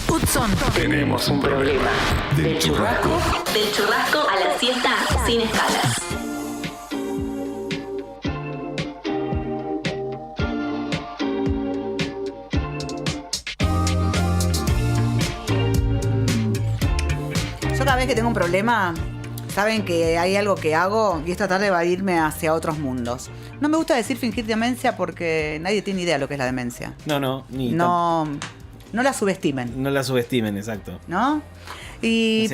Hudson. Tenemos un problema. Del churrasco a la siesta sin escalas. Yo cada vez que tengo un problema, saben que hay algo que hago y es tratar de evadirme hacia otros mundos. No me gusta decir fingir demencia porque nadie tiene idea de lo que es la demencia. No la subestimen. No la subestimen, exacto. ¿No? Y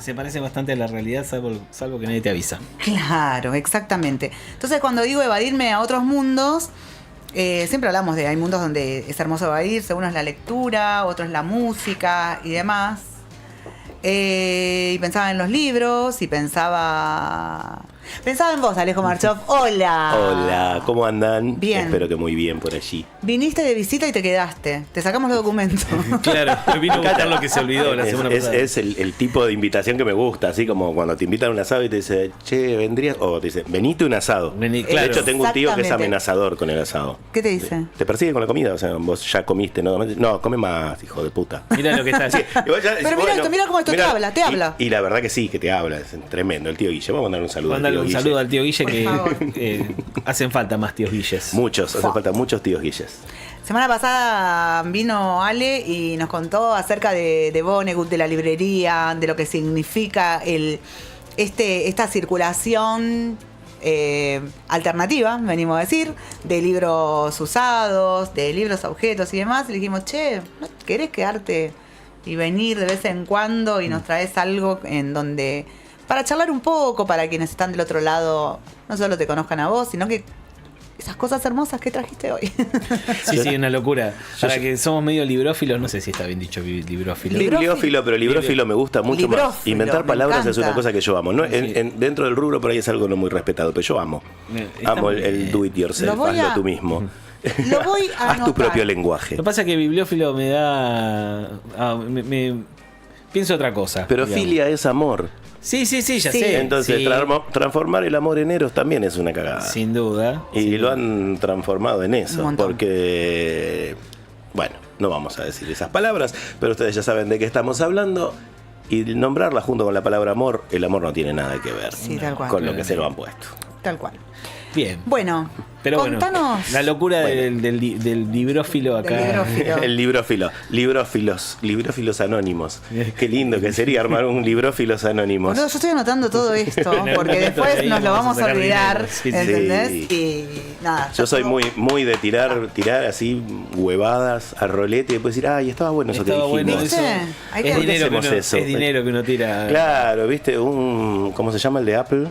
se parece bastante a la realidad, salvo que nadie te avisa. Claro, exactamente. Entonces cuando digo evadirme a otros mundos, siempre hablamos de hay mundos donde es hermoso evadirse. Uno es la lectura, otro es la música y demás. Y pensaba en los libros y pensaba en vos, Alejo Marchoff. Hola. Hola, ¿cómo andan? Bien. Espero que muy bien por allí. Viniste de visita y te quedaste. Te sacamos los documentos. Claro, me vino a buscar lo que se olvidó la semana pasada. Es el tipo de invitación que me gusta, así como cuando te invitan a un asado y te dice, che, vendrías, o te dice, venite a un asado. Claro. De hecho, tengo un tío que es amenazador con el asado. ¿Qué te dice? Te persigue con la comida, o sea, vos ya comiste, no, come más, hijo de puta. Mirá lo que está haciendo. Pero mira cómo esto te habla. Y la verdad que sí, que te habla, es tremendo. El tío Guille, vamos a mandar un saludo Mándale al tío un Guille. saludo al tío Guille, que hacen falta más tíos Guilles. Muchos, hace falta muchos tíos Guilles. Semana pasada vino Ale y nos contó acerca de Vonnegut, de la librería, de lo que significa esta circulación alternativa, venimos a decir, de libros usados, de libros objetos y demás. Y le dijimos, che, ¿no querés quedarte y venir de vez en cuando y nos traes algo en donde, para charlar un poco, para quienes están del otro lado, no solo te conozcan a vos, sino que esas cosas hermosas que trajiste hoy? Sí, una locura. Para que somos medio librófilos, no sé si está bien dicho librófilo. Bibliófilo, pero librófilo me gusta mucho más. Librófilo, Inventar palabras encanta. es una cosa que yo amo. ¿No? Dentro del rubro por ahí es algo no muy respetado, pero yo amo. Amo el do it yourself, hazlo tú mismo. Lo voy a Haz tu anotar. propio lenguaje. Lo que pasa es que bibliófilo me da... pienso otra cosa. Pero digamos. filia es amor. Sí, ya Sí. sé. Entonces sí. transformar el amor en eros también es una cagada. Sin duda. Y lo han transformado en Un eso. montón. Porque, bueno, no vamos a decir esas palabras, pero ustedes ya saben de qué estamos hablando. Y nombrarla junto con la palabra amor, el amor no tiene nada que ver Sí, tal cual. con lo que se lo han puesto. Tal cual. Bien. Bueno, Pero contanos. bueno, la locura del librófilo acá. Del librófilo. El librófilos anónimos. Qué lindo que sería armar un librófilos anónimos. Boludo, yo estoy anotando todo esto algún porque momento después de ahí nos lo vamos a vamos a sacar olvidar, dinero. Sí, ¿entendés? sí. Y nada. Yo soy muy de tirar así huevadas a rolete y después decir, ay, estaba bueno eso Estaba que bueno dijimos. ¿Viste? eso. Hay que- Es dinero que hacemos uno, eso? es dinero que uno tira. Claro, viste, ¿cómo se llama el de Apple?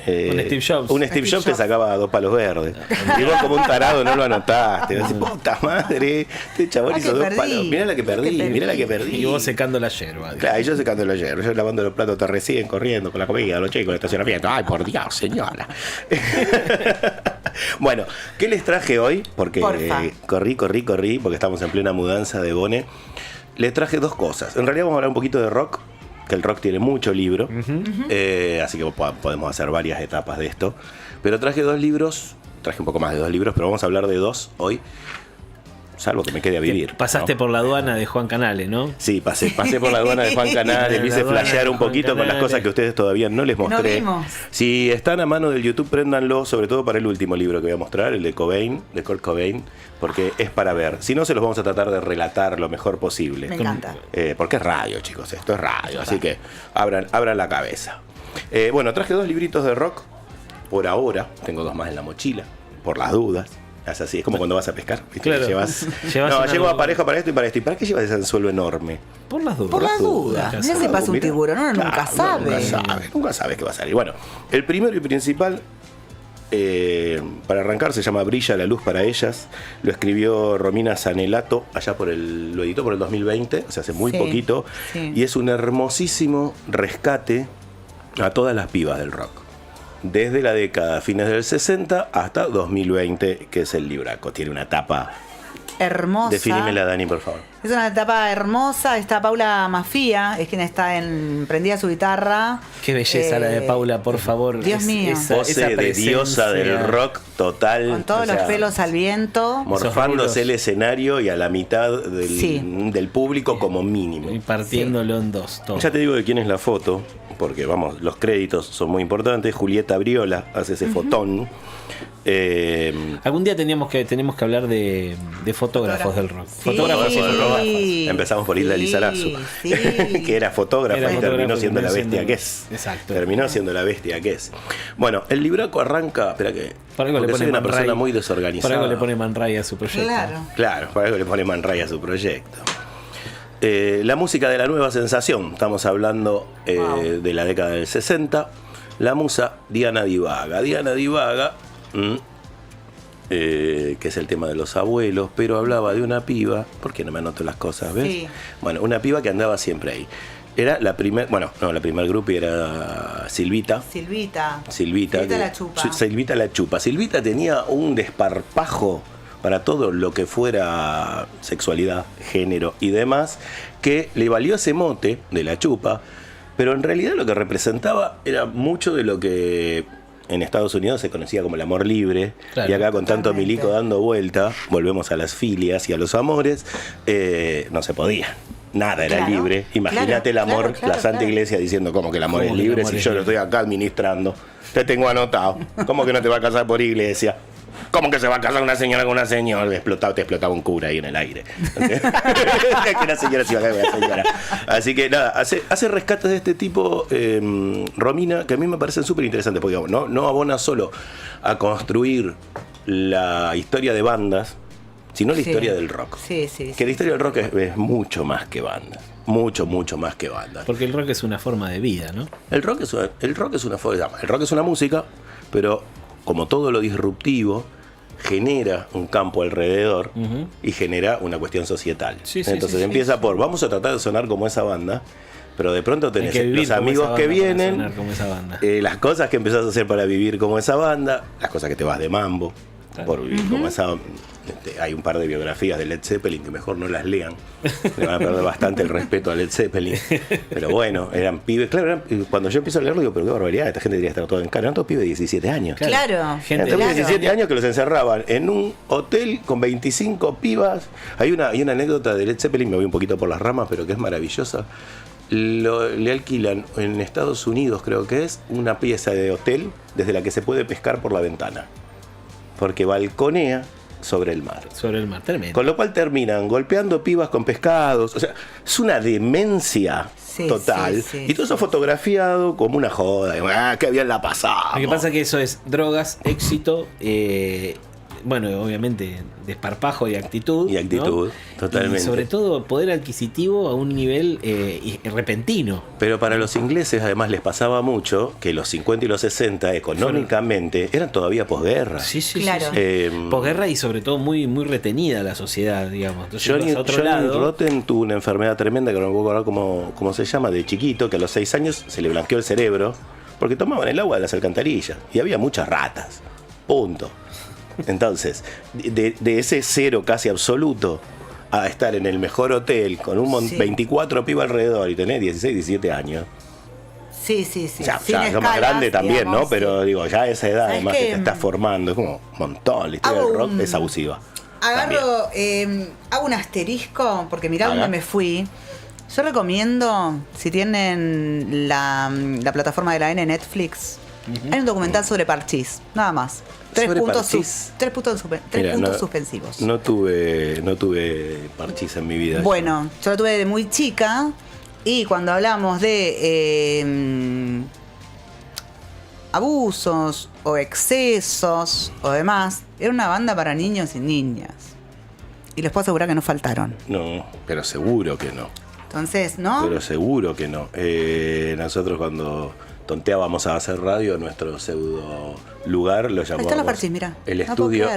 Un Steve Jobs. Un Steve Jobs que sacaba 2 palos verdes. Y vos como un tarado no lo anotaste. Decís, puta madre, este chabón Ah, hizo que 2 perdí. palos. Mirá la que perdí, Que mirá la que perdí. Y vos secando la yerba. Claro, y yo secando la hierba, yo lavando los platos, te reciben corriendo con la comida, los chicos, el estacionamiento. Ay, por Dios, señora. Bueno, ¿qué les traje hoy? Porque Porfa. corrí, porque estamos en plena mudanza de Bone. Les traje 2 cosas. En realidad vamos a hablar un poquito de rock, que el rock tiene mucho libro, así que podemos hacer varias etapas de esto. Pero traje 2 libros, traje un poco más de 2 libros, pero vamos a hablar de 2 hoy. Salvo que me quede a vivir. Pasaste ¿no? por la aduana de Juan Canales, ¿no? Sí, pasé por la aduana de Juan Canales, me La hice aduana flashear de un Juan poquito con las Canales. cosas que ustedes todavía no les mostré. No vimos. Si están a mano del YouTube, préndanlo, sobre todo para el último libro que voy a mostrar, el de Cobain, de Kurt Cobain, porque es para ver. Si no, se los vamos a tratar de relatar lo mejor posible. Me encanta. Porque es radio, chicos, esto es radio, así que abran la cabeza. Bueno, traje 2 libritos de rock, por ahora, tengo 2 más en la mochila, por las dudas. Es así, es como cuando vas a pescar, ¿viste? Claro. Llevas Llevas no, una- llevo aparejo para esto y para esto. ¿Y para qué llevas ese anzuelo enorme? Por las dudas. Por las dudas. Mirá si pasa un Mirá. tiburón, uno nunca Claro, sabe. Nunca sabes qué va a salir. Bueno, el primero y principal, para arrancar, se llama Brilla la luz para ellas. Lo escribió Romina Sanelato, lo editó por el 2020, o sea, hace muy Sí, poquito. sí. Y es un hermosísimo rescate a todas las pibas del rock. Desde la década, fines del 60 hasta 2020, que es el libraco. Tiene una tapa hermosa. Definímela, Dani, por favor. Es una etapa hermosa. Está Paula Mafía, es quien está prendida su guitarra. Qué belleza la de Paula, por favor. Dios mío. Pose de diosa del rock total. Con todos los pelos al viento. Morfándose el escenario y a la mitad del público como mínimo. Y partiéndolo en dos. Todo. Ya te digo de quién es la foto, porque vamos, los créditos son muy importantes. Julieta Briola hace ese fotón. Algún día tenemos que hablar de fotógrafos del rock. Sí. Fotógrafos y fotógrafas. Empezamos por Hilda Lizarazu, que era fotógrafa y terminó siendo la bestia que es. Exacto. Terminó siendo la bestia que es. Bueno, el libraco arranca, espera que... Por algo le porque pone soy una Man persona Ray. muy desorganizada. Por algo le pone Man Ray a su proyecto. Claro, por algo le pone Man Ray a su proyecto. La música de la nueva sensación. Estamos hablando de la década del 60. La musa Diana Divaga. Diana Divaga... que es el tema de los abuelos, pero hablaba de una piba, ¿por qué no me anoto las cosas? ¿Ves? Sí. Bueno, una piba que andaba siempre ahí. Era la primer, la primer grupo era Silvita. Silvita La Chupa. Silvita La Chupa. Silvita tenía un desparpajo para todo lo que fuera sexualidad, género y demás, que le valió ese mote de La Chupa, pero en realidad lo que representaba era mucho de lo que en Estados Unidos se conocía como el amor libre. Claro, y acá con tanto milico dando vuelta, volvemos a las filias y a los amores, no se podía. Nada era libre. Imagínate el amor, la Santa Iglesia diciendo como que el amor es libre si yo lo estoy acá administrando. Te tengo anotado. ¿Cómo que no te va a casar por iglesia? ¿Cómo que se va a casar una señora con una señora? Te explotaba un cura ahí en el aire. Que una señora se iba a casar con una señora. Así que nada, hace rescates de este tipo, Romina, que a mí me parecen súper interesantes, porque no abona solo a construir la historia de bandas, sino la historia del rock. Que la historia del rock es mucho más que bandas. Mucho más que bandas. Porque el rock es una forma de vida, ¿no? El rock es una forma. El rock es una música, pero como todo lo disruptivo, genera un campo alrededor y genera una cuestión societal. Entonces empieza por, vamos a tratar de sonar como esa banda, pero de pronto tenés los amigos que vienen, las cosas que empezás a hacer para vivir como esa banda, las cosas que te vas de mambo, por vivir como esa... Hay un par de biografías de Led Zeppelin que mejor no las lean, le van a perder bastante el respeto a Led Zeppelin, pero bueno, eran pibes, claro, cuando yo empiezo a leerlo digo, pero qué barbaridad, esta gente debería estar toda en cara, eran todos pibes de 17 años. Claro. Gente de 17 años que los encerraban en un hotel con 25 pibas. Hay una anécdota de Led Zeppelin, me voy un poquito por las ramas, pero que es maravillosa. Le alquilan en Estados Unidos, creo que es, una pieza de hotel desde la que se puede pescar por la ventana, porque balconea sobre el mar. Tremendo. Con lo cual terminan golpeando pibas con pescados. O sea, es una demencia total. Y todo eso fotografiado como una joda. Qué bien la pasamos. Lo que pasa es que eso es drogas, éxito, bueno, obviamente desparpajo y actitud. Y actitud, ¿no? Totalmente. Y sobre todo poder adquisitivo a un nivel repentino. Pero para los ingleses además les pasaba mucho que los 50 y los 60 económicamente eran todavía posguerra. Sí, claro. Posguerra y sobre todo muy, muy retenida la sociedad, digamos. Entonces, Johnny Rotten tuvo una enfermedad tremenda que no me puedo acordar cómo se llama, de chiquito, que a los 6 años se le blanqueó el cerebro porque tomaban el agua de las alcantarillas y había muchas ratas. Punto. Entonces, de ese cero casi absoluto a estar en el mejor hotel con 24 pibas alrededor y tener 16, 17 años. Sí. Ya es más grande también, digamos, ¿no? Pero digo, ya a esa edad además que te estás formando, es como un montón. La historia del rock es abusiva. Hago un asterisco, porque mirá dónde me fui. Yo recomiendo, si tienen la plataforma de la N, Netflix, hay un documental sobre Parchís, nada más. Tres puntos suspensivos. No tuve Parchís en mi vida. Bueno, yo lo tuve de muy chica, y cuando hablamos de abusos o excesos o demás, era una banda para niños y niñas. Y les puedo asegurar que no faltaron. No, pero seguro que no. Entonces, ¿no? Pero seguro que no. Nosotros cuando tonteábamos a hacer radio, nuestro pseudo lugar lo llamábamos. Está la Parchís, mira. El estudio.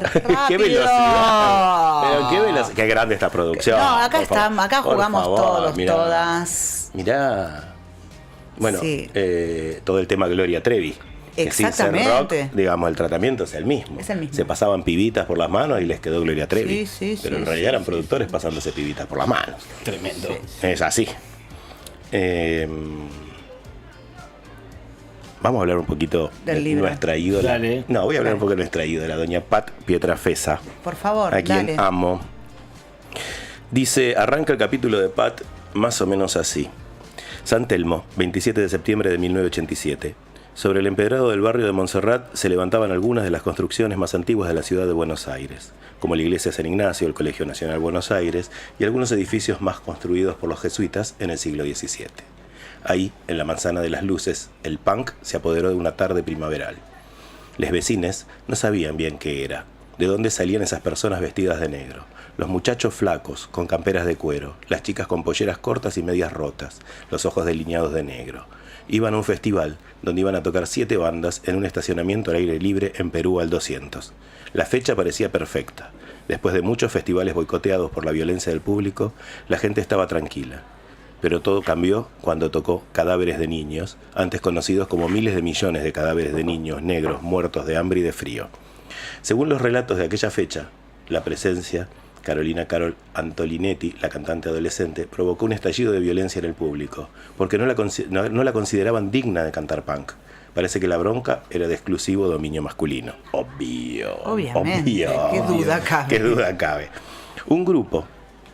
¡Qué velocidad! Pero qué velocidad. Qué grande esta producción. No, acá jugamos todos, todas. Mirá. Bueno, todo el tema Gloria Trevi. Que sin ser Exactamente. rock, digamos, el tratamiento es el mismo. Es el mismo. Se pasaban pibitas por las manos y les quedó Gloria Trevi. Pero en realidad eran sí. productores pasándose pibitas por las manos. Tremendo. Es así. Vamos a hablar un poquito Del de libro. nuestra ídola. Dale. No, voy a hablar Dale. un poco de nuestra ídola, doña Pat Pietrafesa, Por favor, a quien dale. amo. Dice, arranca el capítulo de Pat más o menos así. San Telmo, 27 de septiembre de 1987. Sobre el empedrado del barrio de Montserrat se levantaban algunas de las construcciones más antiguas de la ciudad de Buenos Aires, como la iglesia San Ignacio, el Colegio Nacional Buenos Aires y algunos edificios más construidos por los jesuitas en el siglo XVII. Ahí, en la manzana de las luces, el punk se apoderó de una tarde primaveral. Los vecines no sabían bien qué era, de dónde salían esas personas vestidas de negro. Los muchachos flacos, con camperas de cuero, las chicas con polleras cortas y medias rotas, los ojos delineados de negro. Iban a un festival donde iban a tocar 7 bandas en un estacionamiento al aire libre en Perú al 200. La fecha parecía perfecta. Después de muchos festivales boicoteados por la violencia del público, la gente estaba tranquila. Pero todo cambió cuando tocó Cadáveres de Niños, antes conocidos como miles de millones de cadáveres de niños negros muertos de hambre y de frío. Según los relatos de aquella fecha, la presencia Carolina Carol Antolinetti, la cantante adolescente, provocó un estallido de violencia en el público, porque no la consideraban digna de cantar punk. Parece que la bronca era de exclusivo dominio masculino. Obviamente. Qué duda cabe. Qué duda cabe. Un grupo,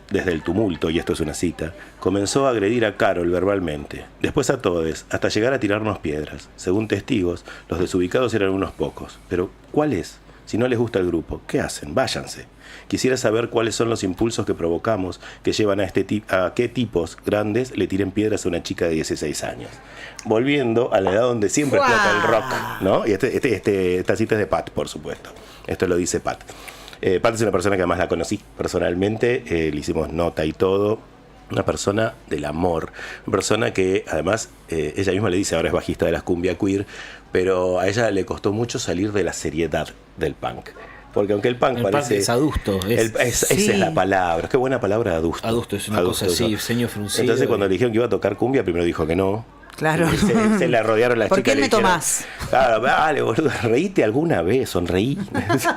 desde el tumulto, y esto es una cita, comenzó a agredir a Carol verbalmente, después a todos, hasta llegar a tirarnos piedras. Según testigos, los desubicados eran unos pocos. Pero, ¿cuál es? Si no les gusta el grupo, ¿qué hacen? Váyanse. Quisiera saber cuáles son los impulsos que provocamos que llevan a qué tipos grandes le tiren piedras a una chica de 16 años. Volviendo a la edad donde siempre explota el rock, ¿no? Y esta cita es de Pat, por supuesto. Esto lo dice Pat. Pat es una persona que además la conocí personalmente, le hicimos nota y todo. Una persona del amor, una persona que además ella misma le dice, ahora es bajista de las cumbia queer, pero a ella le costó mucho salir de la seriedad del punk. Porque aunque el punk parece... Punk es adusto. Esa es la palabra. Qué buena palabra, adusto. Adusto es una cosa así, ceño fruncido. Entonces cuando le dijeron que iba a tocar cumbia, primero dijo que no. Claro. Se la rodearon las ¿Por chicas. qué me tomás? Claro, vale, boludo, reíte alguna vez, sonreí.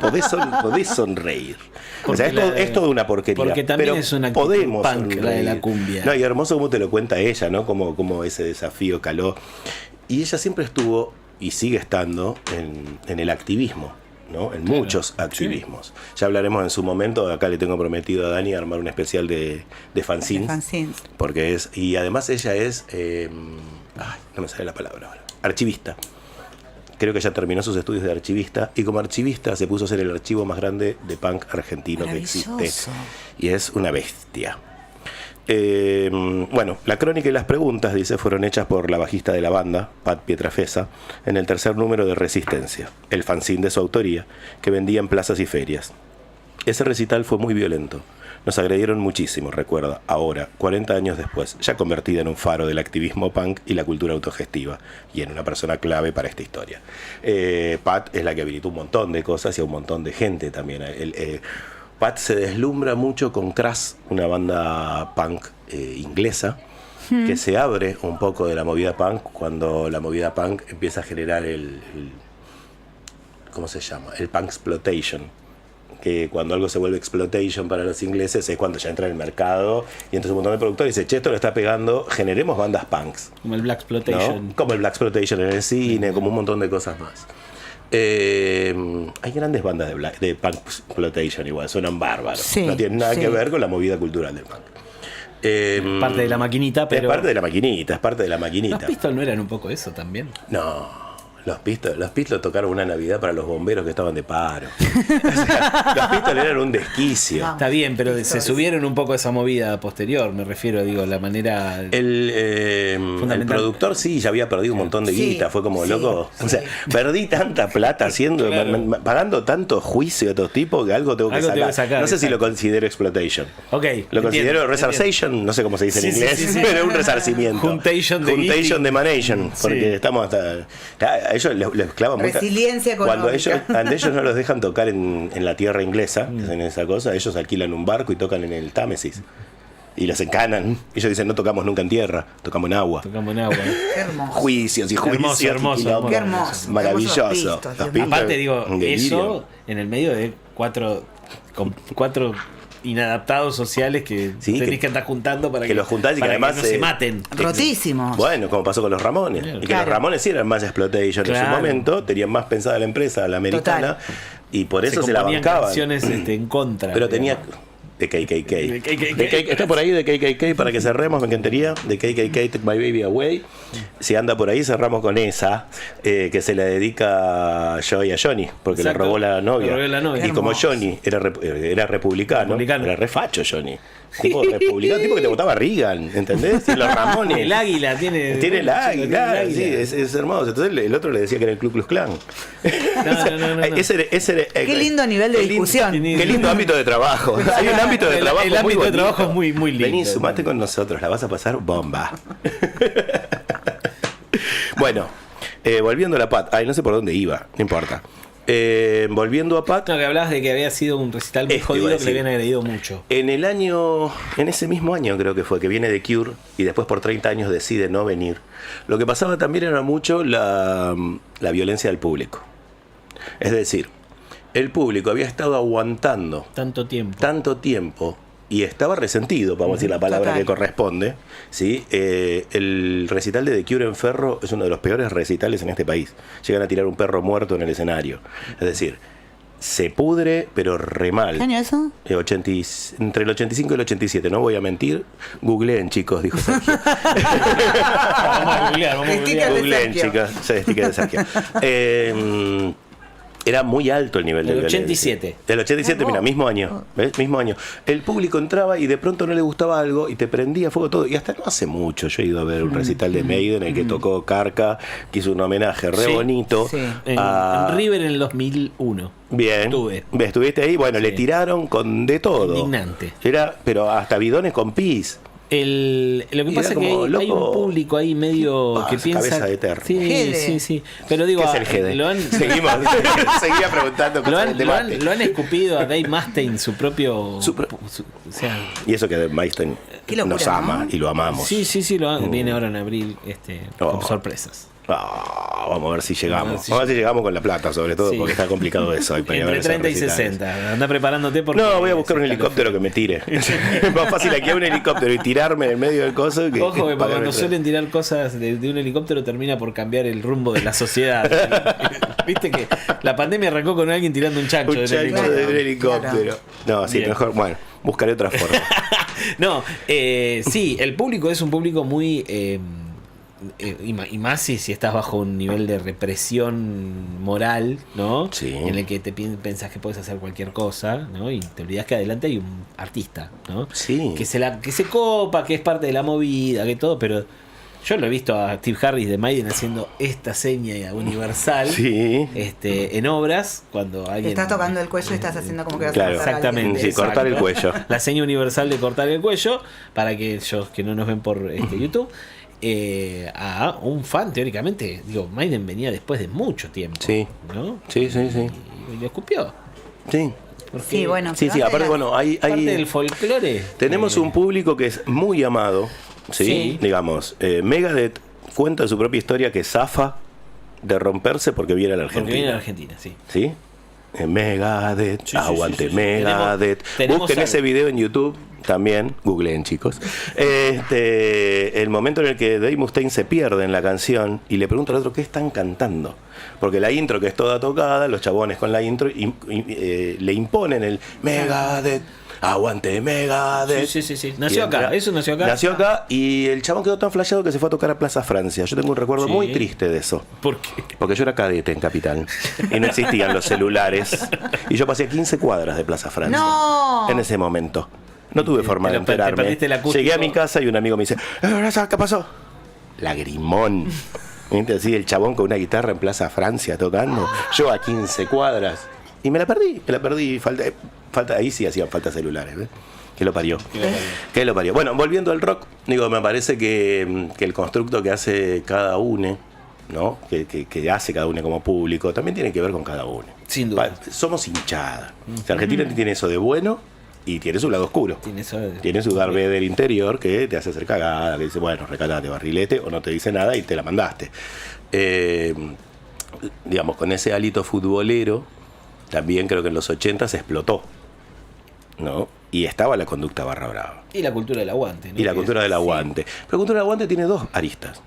Podés sonreír. O sea, es todo una porquería. Porque también pero es una actitud podemos punk, sonreír. la de la cumbia. No, y hermoso como te lo cuenta ella, ¿no? Como ese desafío caló. Y ella siempre estuvo y sigue estando en el activismo, ¿no? En muchos activismos. Sí. Ya hablaremos en su momento. Acá le tengo prometido a Dani armar un especial de fanzines. Porque es... Y además ella es... no me sale la palabra ahora. Archivista. Creo que ya terminó sus estudios de archivista. Y como archivista se puso a ser el archivo más grande de punk argentino que existe. Y es una bestia. Bueno, la crónica y las preguntas, dice, fueron hechas por la bajista de la banda, Pat Pietrafesa, en el tercer número de Resistencia, el fanzine de su autoría, que vendía en plazas y ferias. Ese recital fue muy violento. Nos agredieron muchísimo, recuerda, ahora, 40 años después, ya convertida en un faro del activismo punk y la cultura autogestiva, y en una persona clave para esta historia. Pat es la que habilitó un montón de cosas y a un montón de gente también. Pat se deslumbra mucho con Crass, una banda punk inglesa, que se abre un poco de la movida punk cuando la movida punk empieza a generar ¿cómo se llama? El punk exploitation. Que cuando algo se vuelve exploitation para los ingleses es cuando ya entra en el mercado y entonces un montón de productores dice, che, esto lo está pegando, generemos bandas punks. Como el Black Exploitation. ¿No? Como el Black Exploitation en el cine, como un montón de cosas más. Hay grandes bandas de punk exploitation igual, suenan bárbaros. Sí, no tienen nada que ver con la movida cultural del punk. Parte de la maquinita, pero... Es parte de la maquinita. ¿Los Pistols no eran un poco eso también? No. Los Pistols tocaron una Navidad para los bomberos que estaban de paro. O sea, los Pistols eran un desquicio. Está bien, pero se subieron un poco a esa movida posterior, me refiero, digo, la manera... El productor sí, ya había perdido un montón de guita, fue como loco. O sea, perdí tanta plata haciendo, pagando tanto juicio a estos tipos que algo tengo que sacar. No sé si lo considero exploitation. Lo considero resuscitation, no sé cómo se dice en inglés, pero un resarcimiento. Juntation de manation, porque estamos hasta... Ellos les clavan mucha resiliencia económica. Cuando ellos no los dejan tocar en la tierra inglesa, que hacen esa cosa, ellos alquilan un barco y tocan en el Támesis. y los encanan. Ellos dicen, no tocamos nunca en tierra, tocamos en agua. Tocamos en agua. Qué hermoso. Juicios y juicios. Hermoso, y quilombos. Qué hermoso. Maravilloso. Hermosos pistos, Los Dios mío. pistos, Aparte, digo, un delirio. eso en el medio de cuatro inadaptados sociales que Sí, tenés que andar juntando para que los juntás y que para además no se maten. Rotísimos. Bueno, como pasó con los Ramones. Claro. Y que Claro. los Ramones sí eran más exploitation en su Claro. momento, tenían más pensada la empresa, la americana, y por eso se la componían bancaban. canciones en contra. Pero digamos. tenía de KKK. De KKK. De KKK. Está por ahí de KKK para que cerremos, me encantaría. De KKK, Take My Baby Away. Si anda por ahí, cerramos con esa, que se la dedica Joey a Johnny, porque Exacto. le robó la novia. Le robó la novia. Y como Hermoso. Johnny era republicano, Republicano. era refacho Johnny. Tipo republicano, tipo que te votaba Reagan, ¿entendés? Y los Ramones. El águila tiene. Tiene el chico, águila, tiene claro, el sí, águila. es hermoso. Entonces el otro le decía que era el Ku Klux Klan. No. Ese Qué lindo nivel de qué lindo- discusión. Qué lindo ámbito de trabajo. Hay un ámbito de El- trabajo el muy ámbito de bonito. trabajo es muy lindo. Vení, sumate con nosotros, la vas a pasar bomba. Bueno, volviendo a la Pat. Ay, no sé por dónde iba, no importa. Volviendo a Pat. No, que hablabas de que había sido un recital muy Esto iba jodido a que le decir. habían agredido mucho. En ese mismo año creo que fue, que viene de Cure y después por 30 años decide no venir. Lo que pasaba también era mucho la violencia del público. Es decir, el público había estado aguantando Tanto tiempo. tanto tiempo y estaba resentido, vamos a decir la palabra Total. que corresponde. ¿Sí? El recital de The Cure en Ferro es uno de los peores recitales en este país. Llegan a tirar un perro muerto en el escenario. Es decir, se pudre, pero re mal. ¿Qué año eso? Entre el 85 y el 87, no voy a mentir. Googleen, chicos, dijo Sergio. Vamos a googlear, vamos a Sticker googlear. de Googleen, Sergio. chicos. Sí, sticker de Sergio. Era muy alto el nivel de Del violencia. 87. Del 87, mira, mismo año. ¿Ves? Mismo año. El público entraba y de pronto no le gustaba algo y te prendía fuego todo. Y hasta no hace mucho yo he ido a ver un recital de Maiden en el que tocó Carca, que hizo un homenaje re Sí, bonito. sí. a- En River en el 2001. Bien. Estuve. Estuviste ahí, bueno, Sí. le tiraron con de todo. Indignante. Pero hasta bidones con pis. Lo que Y pasa es era que como, hay un loco, público ahí medio ¿qué que pasa? piensa. Cabeza de termo. Sí, Gede. sí. Pero digo, ¿Qué es el GD? lo han, Seguimos. Seguía preguntando lo cosas han, del lo han- debate. lo han escupido a Dave Mustaine, su propio. O sea, Y eso que Dave Mustaine Qué locura, nos ama ¿no? y lo amamos. sí, viene ahora en abril Oh. con sorpresas. Vamos a ver si llegamos. A ver si Vamos a ver si llegamos con la plata, sobre todo, Sí. porque está complicado eso. Hay para ir a ver Entre esos 30 y recitales. 60. Anda preparándote porque. No, voy a buscar un se helicóptero que me tire. Es más fácil aquí un helicóptero y tirarme en el medio del coso que. Ojo que pagar cuando el- suelen tirar cosas de un helicóptero termina por cambiar el rumbo de la sociedad. Viste que la pandemia arrancó con alguien tirando un chancho. Un del chancho helicóptero. de un helicóptero. No, sí, Bien. mejor. Bueno, buscaré otra forma. No, sí, el público es un público muy. Y más si estás bajo un nivel de represión moral, ¿no? Sí. En el que te pensás que puedes hacer cualquier cosa, ¿no? Y te olvidas que adelante hay un artista, ¿no? Sí. Que se copa, que es parte de la movida, que todo, pero yo lo he visto a Steve Harris de Maiden haciendo esta seña universal Sí. en obras cuando Te alguien. estás tocando el cuello y estás haciendo como que vas Claro. a matar a alguien. Exactamente. Sí, cortar el Exacto. cuello. La seña universal de cortar el cuello, para que ellos que no nos ven por YouTube, a un fan, teóricamente, digo, Maiden venía después de mucho tiempo. Sí. ¿No? Sí, sí, sí. Y lo escupió. Sí. Porque Sí, bueno. Sí, sí, aparte, bueno, hay. parte del folclore. Tenemos un público que es muy amado, ¿sí? Sí. Digamos, Megadeth cuenta su propia historia que zafa de romperse porque viene a la Porque viene a Argentina. Argentina, sí. ¿Sí? Megadeth, Sí, sí, aguante sí, sí. Megadeth. Tenemos Busquen algo. ese video en YouTube también, googleen chicos. El momento en el que Dave Mustaine se pierde en la canción y le pregunta al otro qué están cantando. Porque la intro que es toda tocada, los chabones con la intro le imponen el Megadeth. Aguante Megadeth. Sí. Nació Y acá, entra- eso nació acá. Nació acá y el chabón quedó tan flasheado que se fue a tocar a Plaza Francia. Yo tengo un recuerdo Sí. muy triste de eso. ¿Por qué? Porque yo era cadete en Capital y no existían los celulares. Y yo pasé 15 cuadras de Plaza Francia. ¡No! En ese momento. No tuve forma de Pero te enterarme. perdiste el acústico. Llegué a mi casa y un amigo me dice, ¿qué pasó? Lagrimón. ¿Viste? Así el chabón con una guitarra en Plaza Francia tocando. Yo a 15 cuadras. Y me la perdí. Falta, ahí sí hacían falta celulares, ¿ves? Que lo parió. Que lo parió. Bueno, volviendo al rock, digo, me parece que el constructo que hace cada uno, ¿no? Que hace cada uno como público, también tiene que ver con cada uno. Sin duda. Somos hinchada. O sea, Argentina tiene eso de bueno y tiene su lado oscuro. Tiene su Darth Vader interior que te hace hacer cagada, que dice, bueno, recatate, barrilete, o no te dice nada y te la mandaste. Digamos, con ese hálito futbolero, también creo que en los 80 se explotó, ¿no? Y estaba la conducta barra brava. Y la cultura del aguante, ¿no? Y la cultura del aguante. Pero la cultura del aguante tiene dos aristas.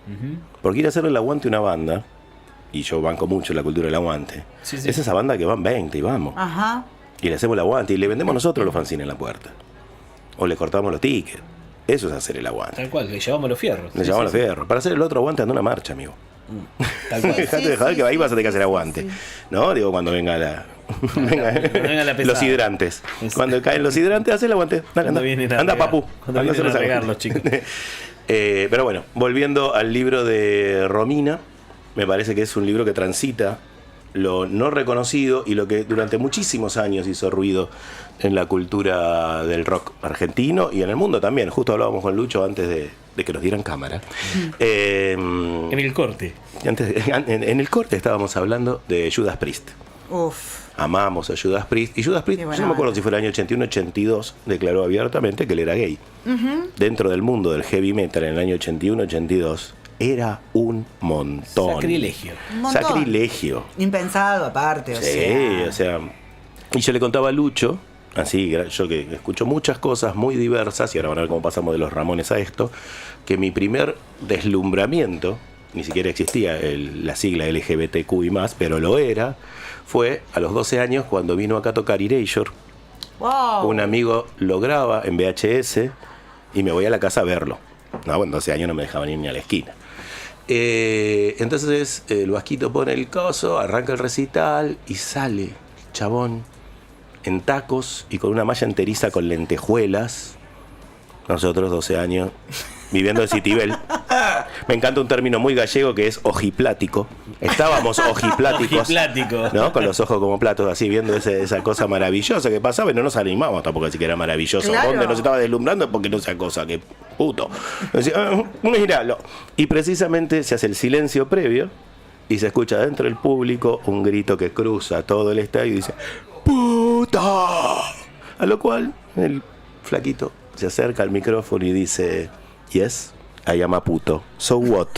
Porque ir a hacerle el aguante a una banda, y yo banco mucho la cultura del aguante, es esa banda que van 20 y vamos. Ajá. Y le hacemos el aguante y le vendemos nosotros los fanzines en la puerta. O le cortamos los tickets. Eso es hacer el aguante. Tal cual, le llevamos los fierros. Le llevamos los fierros. Para hacer el otro aguante anda una marcha, amigo. Tal cual. Dejate de joder que ahí vas a tener que hacer aguante. ¿No? Digo, cuando venga los hidrantes. Cuando caen los hidrantes, hace el aguante. Dale, anda papu. Cuando vienen a regar los chicos. Pero bueno, volviendo al libro de Romina, me parece que es un libro que transita lo no reconocido y lo que durante muchísimos años hizo ruido en la cultura del rock argentino y en el mundo también. Justo hablábamos con Lucho antes de que nos dieran cámara. En el corte. En el corte estábamos hablando de Judas Priest. Uf. Amamos a Judas Priest. Y Judas Priest, yo no me acuerdo si fue el año 81 82, declaró abiertamente que él era gay. Dentro del mundo del heavy metal en el año 81-82 era un montón. Sacrilegio. Sacrilegio. Impensado aparte, o sea. Y yo le contaba a Lucho, así, yo que escucho muchas cosas muy diversas, y ahora van a ver cómo pasamos de los Ramones a esto, que mi primer deslumbramiento, ni siquiera existía la sigla LGBTQ y más, pero lo era, fue a los 12 años cuando vino acá a tocar Erasure. Wow. Un amigo lo graba en VHS y me voy a la casa a verlo. No, con 12 años no me dejaban ir ni a la esquina. Entonces el Vasquito pone el coso, arranca el recital y sale el chabón en tacos y con una malla enteriza con lentejuelas. Nosotros 12 años viviendo en Citibel. Me encanta un término muy gallego que es ojiplático. Estábamos ojipláticos, ¿no? Con los ojos como platos, así viendo esa cosa maravillosa que pasaba y no nos animábamos tampoco a decir que era maravilloso. Claro. Donde nos estaba deslumbrando porque no sea cosa, que puto. Decía, míralo. Y precisamente se hace el silencio previo y se escucha dentro del público un grito que cruza todo el estadio y dice ¡puta! A lo cual el flaquito se acerca al micrófono y dice: Yes, I am a puto. So what?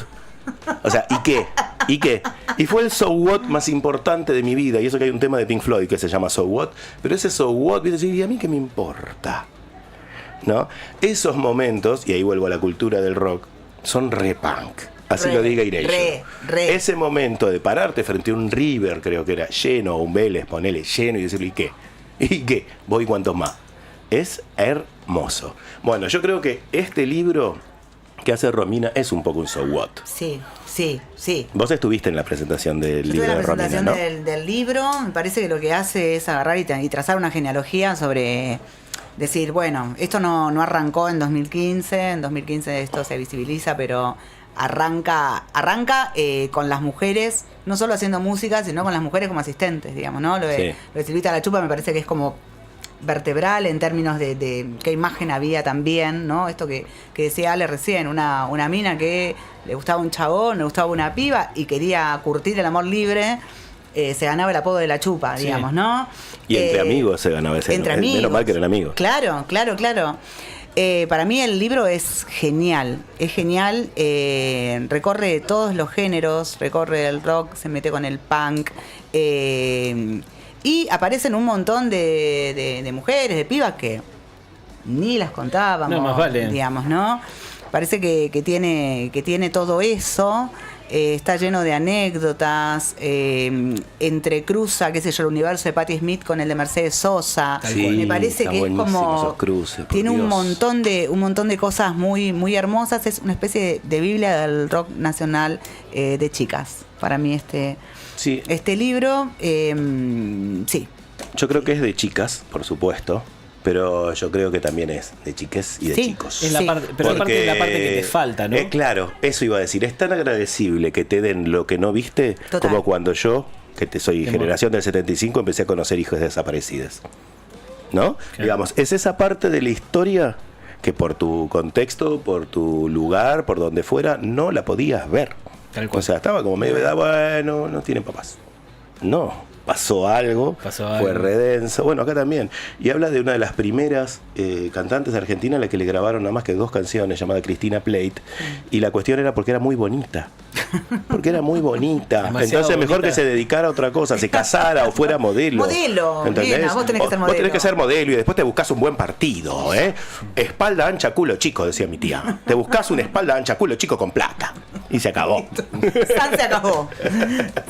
O sea, ¿y qué? ¿Y qué? Y fue el so what más importante de mi vida. Y eso que hay un tema de Pink Floyd que se llama So What. Pero ese so what, ¿y a mí qué me importa? ¿No? Esos momentos, y ahí vuelvo a la cultura del rock, son re punk. Así lo diga Erasure. Ese momento de pararte frente a un River, creo que era lleno, o un Vélez, ponele lleno y decirle: ¿y qué? ¿Y qué? Voy cuantos más. Es hermoso. Bueno, yo creo que este libro que hace Romina es un poco un so what. Sí. Vos estuviste en la presentación del libro de Romina, ¿no? En la presentación del libro. Me parece que lo que hace es agarrar y trazar una genealogía sobre decir, bueno, esto no arrancó en 2015. En 2015 esto se visibiliza, pero arranca con las mujeres, no solo haciendo música, sino con las mujeres como asistentes, digamos, ¿no? Lo de Silvita la Chupa me parece que es como vertebral en términos de qué imagen había también, ¿no? Esto que decía Ale recién, una mina que le gustaba un chabón, le gustaba una piba y quería curtir el amor libre, se ganaba el apodo de la Chupa, digamos, ¿no? Y entre amigos se ganaba ese. Entre amigos. Menos mal que eran amigos. Claro. Para mí el libro es genial, recorre todos los géneros, recorre el rock, se mete con el punk, y aparecen un montón de mujeres, de pibas que ni las contábamos, no, más vale. Digamos, ¿no? Parece que tiene todo eso. Está lleno de anécdotas, entrecruza, qué sé yo, el universo de Patti Smith con el de Mercedes Sosa. Sí, me parece que es como esos cruces, tiene Dios. un montón de cosas muy, muy hermosas. Es una especie de Biblia del rock nacional de chicas. Para mí este libro, sí. Yo creo que es de chicas, por supuesto. Pero yo creo que también es de chiques y de chicos. Es la parte, pero aparte es la parte que te falta, ¿no? Claro, eso iba a decir. Es tan agradecible que te den lo que no viste, como cuando yo, que soy generación del 75, empecé a conocer hijos desaparecidas. ¿No? Claro. Digamos, es esa parte de la historia que por tu contexto, por tu lugar, por donde fuera, no la podías ver. O sea, estaba como medio de edad, bueno, no tienen papás. No. pasó algo, Pasó fue algo. redenso. Bueno, acá también. Y habla de una de las primeras cantantes de Argentina a la que le grabaron nada más que 2 canciones, llamada Cristina Plate. Y la cuestión era porque era muy bonita. Porque era muy bonita. Demasiado Entonces mejor bonita. que se dedicara a otra cosa, se casara o fuera modelo. Modelo, ¿Entendés? bien, vos tenés que ser Vos tenés modelo. que ser modelo y después te buscás un buen partido, ¿eh? Espalda ancha, culo chico, decía mi tía. Te buscás una espalda ancha, culo chico con plata. Y se acabó. San se acabó.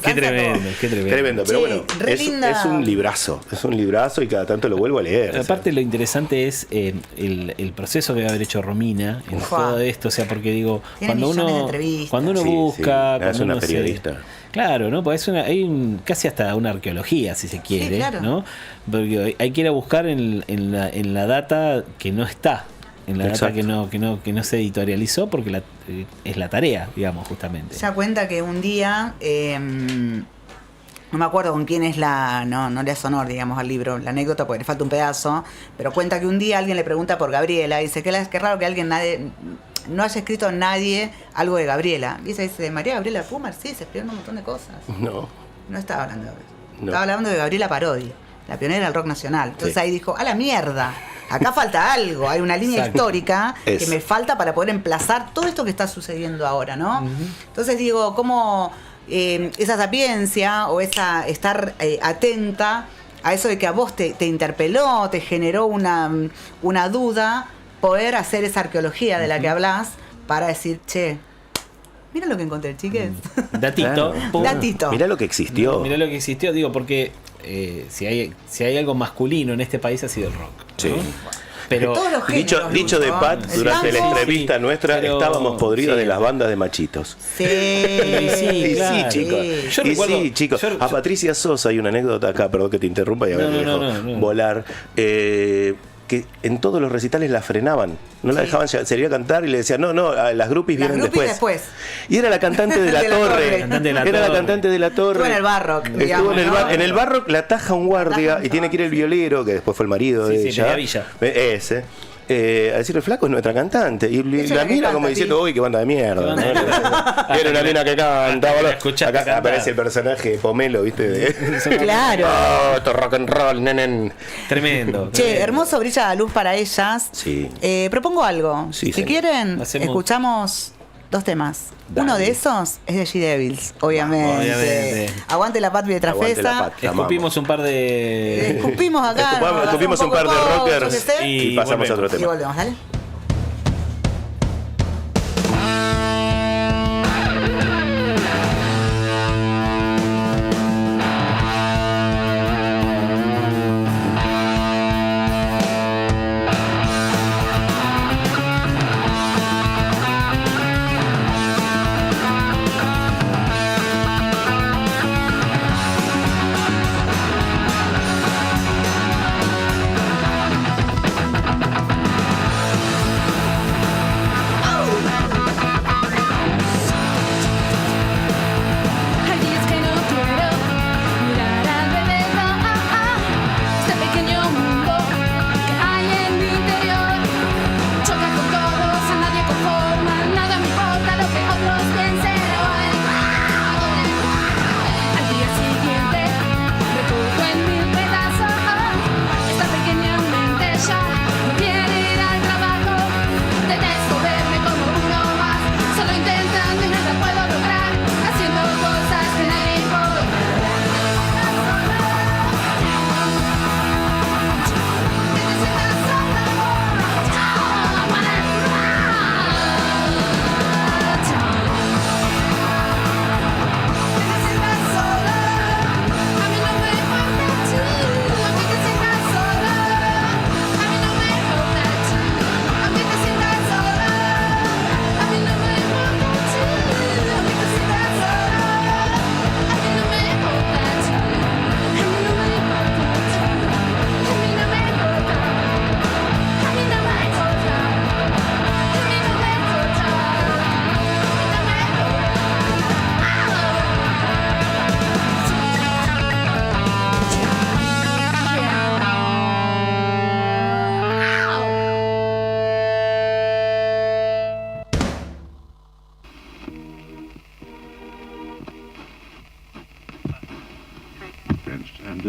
Qué tremendo, qué tremendo. Tremendo, pero Sí, bueno, re es linda. un librazo. Es un librazo y cada tanto lo vuelvo a leer. Aparte lo interesante es el proceso que va a haber hecho Romina en Ufa. todo esto, o sea, porque digo, Tiene millones de entrevistas. cuando uno Sí, busca, sí. cuando Es una uno se- periodista. claro, ¿no? Pues hay casi hasta una arqueología, si se quiere, claro. ¿no? Porque hay que ir a buscar en la data que no está, en la data Exacto. que no se editorializó, porque es la tarea, digamos, justamente. Se da cuenta que un día, no me acuerdo con quién es no le hace honor, digamos, al libro, la anécdota, porque le falta un pedazo, pero cuenta que un día alguien le pregunta por Gabriela, y dice, qué raro que no haya escrito nadie algo de Gabriela. Y dice, María Gabriela Pumar, sí, se escribió un montón de cosas. No. No estaba hablando de eso. No. Estaba hablando de Gabriela Parodi, la pionera del rock nacional. Entonces Sí. ahí dijo, a la mierda, acá falta algo, hay una línea Exacto. histórica que Es. me falta para poder emplazar todo esto que está sucediendo ahora, ¿no? Entonces digo, cómo esa sapiencia o esa estar atenta a eso de que a vos te interpeló, te generó una duda, poder hacer esa arqueología de la que hablas para decir, che, mira lo que encontré, chiques. Datito, Claro. pum. Datito. Mirá lo que existió. Mirá lo que existió, digo, porque si hay algo masculino en este país ha sido el rock. ¿no? Sí. Pero Todos los géneros, Dicho de Lucho, Pat, el durante la tango. entrevista Sí, nuestra pero- estábamos podridos sí. de las bandas de machitos. Sí, Sí, claro. chicos. Sí. Yo Y recuerdo- sí, chicos. yo- A Patricia Sosa hay una anécdota acá, perdón que te interrumpa y a ver, No, me no, dejo no. volar. Que en todos los recitales la frenaban. No la Sí. dejaban salir a cantar y le decían, no, las groupies Las vienen groupies después. después. Y era la cantante de la De la torre. Torre. Cantante de la Era la Torre. cantante de la torre. Estuvo en el Barrock, Estuvo digamos, en el, ¿no? en el Barrock, la ataja un guardia Ataja y tiene que ir el violero, que después fue el marido Sí, de sí, ella. Mediavilla. Ese. A decir, el flaco es nuestra cantante. Y Ella es la la que mira canta, como diciendo, sí. uy, qué banda de mierda. Qué banda de mierda. Era una mina que canta, boludo. Escuchaste Acá cantar. aparece el personaje de Pomelo, ¿viste? Claro. Oh, esto es rock and roll, nenen. Tremendo. Che, tremendo. hermoso brilla la luz para ellas. Sí. Propongo algo. Sí, si señor. quieren, Hacemos- escuchamos 2 temas. Dale. Uno de esos es de G-Devils, obviamente. Obviamente. Aguante la patria de Aguante la Trafesa. patria. Escupimos un par de. Escupimos acá. nos Escupimos un par de poco, rockers yo qué sé. y pasamos a otro Y tema. volvemos, ¿dale?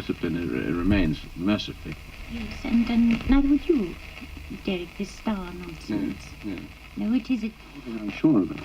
discipline remains, mercifully. Yes, and neither would you, Derek, this star nonsense. Yeah. No, it is. I'm sure of it.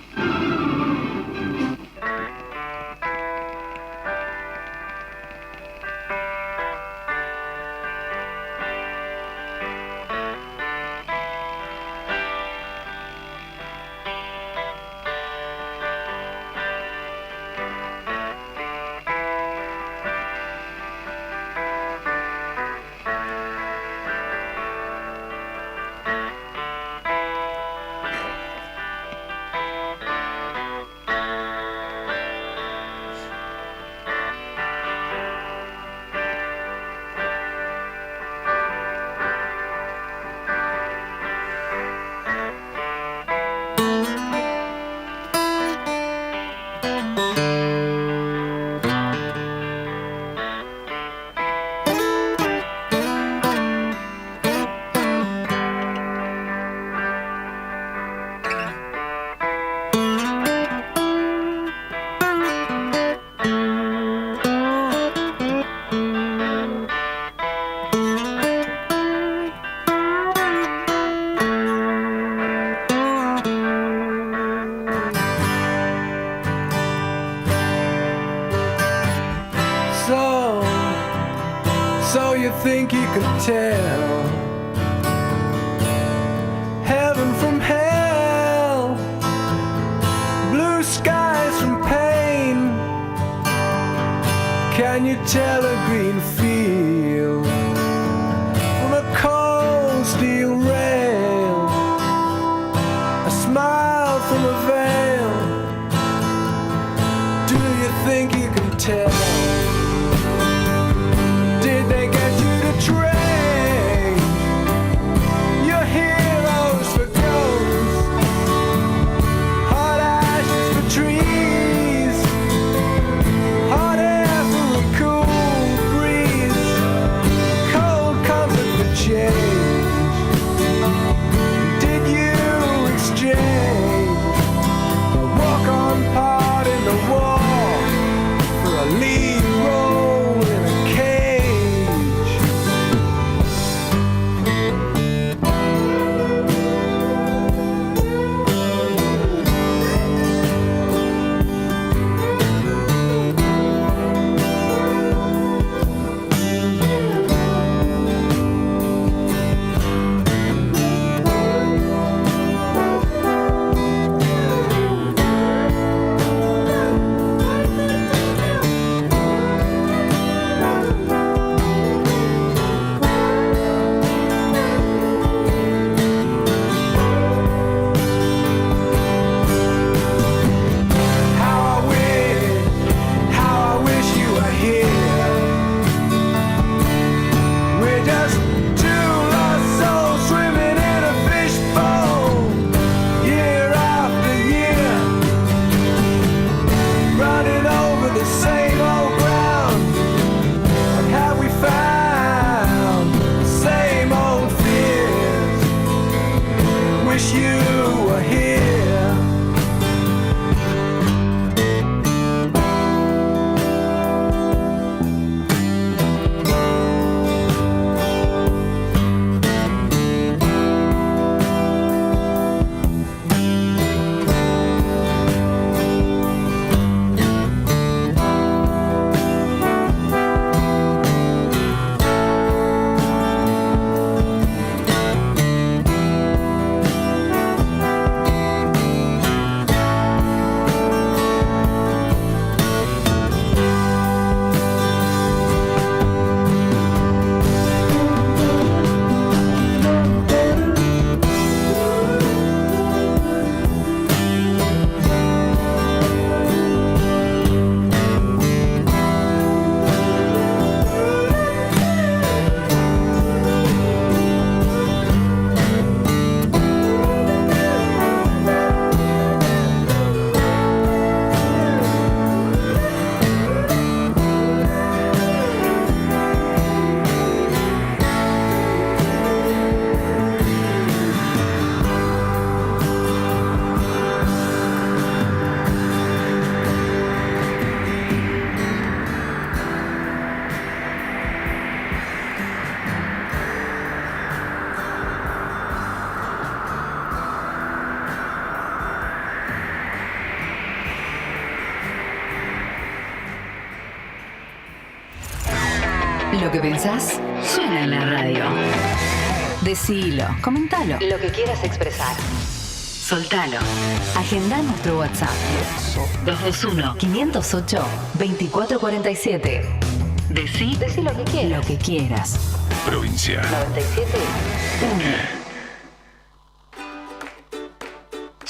So you think you could tell heaven from hell, blue skies from pain? Can you tell a green field from a cold steel rail, a smile from a veil? Do you think you can tell? Did they get you to trade your heroes for ghosts, hot ashes for trees, hot air for a cool breeze, cold comfort for change? Did you exchange the walk-on part in the wall for a lead role in a cage? How I wish you were here. We're just two lost souls swimming in a fishbowl, year after year, running over the same old ground. And have we found the same old fears? Wish you were here. Lo que pensás suena en la radio. Decilo, comentalo. Lo que quieras expresar. Soltalo. Agendá nuestro WhatsApp. 221-508-2447. Decí lo que quieras. Lo que quieras. Provincia 97.1.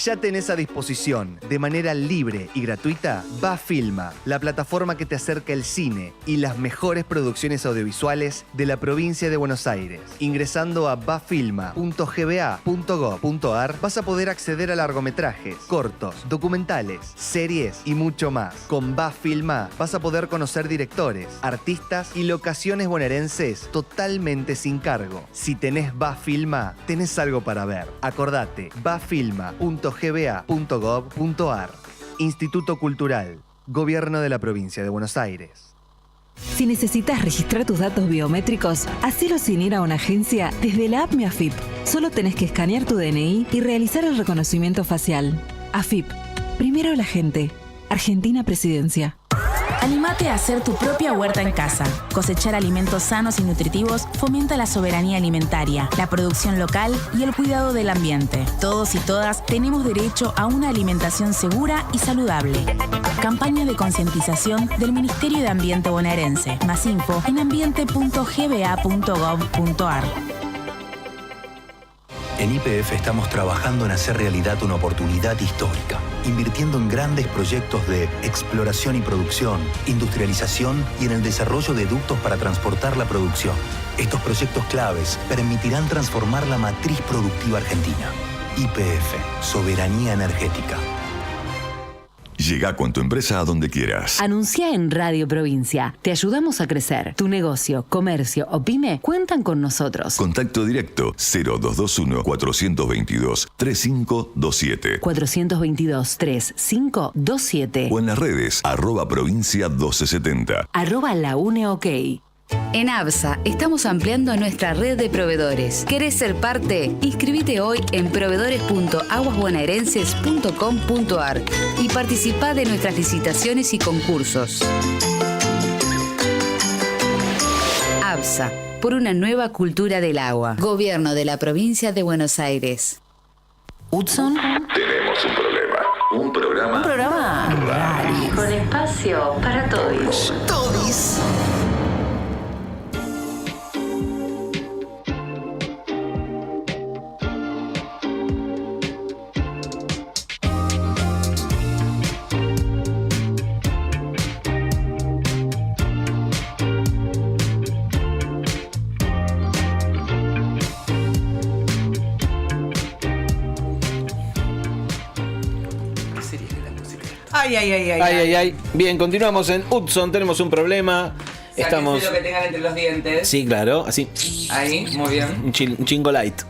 Ya tenés a disposición, de manera libre y gratuita, Bafilma, la plataforma que te acerca el cine y las mejores producciones audiovisuales de la provincia de Buenos Aires. Ingresando a bafilma.gba.gov.ar vas a poder acceder a largometrajes, cortos, documentales, series y mucho más. Con Bafilma vas a poder conocer directores, artistas y locaciones bonaerenses totalmente sin cargo. Si tenés Bafilma, tenés algo para ver. Acordate, bafilma.gba.gov.ar. Instituto Cultural, Gobierno de la Provincia de Buenos Aires. Si necesitas registrar tus datos biométricos, hacelo sin ir a una agencia desde la app Mi AFIP. Solo tenés que escanear tu DNI y realizar el reconocimiento facial. AFIP. Primero la gente. Argentina Presidencia. Anímate a hacer tu propia huerta en casa. Cosechar alimentos sanos y nutritivos fomenta la soberanía alimentaria, la producción local y el cuidado del ambiente. Todos y todas tenemos derecho a una alimentación segura y saludable. Campaña de concientización del Ministerio de Ambiente bonaerense. Más info en ambiente.gba.gov.ar. En YPF estamos trabajando en hacer realidad una oportunidad histórica, invirtiendo en grandes proyectos de exploración y producción, industrialización y en el desarrollo de ductos para transportar la producción. Estos proyectos claves permitirán transformar la matriz productiva argentina. YPF, soberanía energética. Llega con tu empresa a donde quieras. Anuncia en Radio Provincia. Te ayudamos a crecer. Tu negocio, comercio o pyme cuentan con nosotros. Contacto directo 0221-422-3527. 422-3527. O en las redes @provincia 1270. @laUneOK. En ABSA estamos ampliando nuestra red de proveedores. ¿Querés ser parte? Inscribite hoy en proveedores.aguasbonaerenses.com.ar y participá de nuestras licitaciones y concursos. ABSA, por una nueva cultura del agua. Gobierno de la Provincia de Buenos Aires. Hudson. Tenemos un problema. Un programa raro. Con espacio para todos. Todis. Ay. Bien, continuamos en Hudson. Tenemos un problema. Estamos. Lo que tengan entre los dientes. Sí, claro, así. Ahí, muy bien. Un chingo light.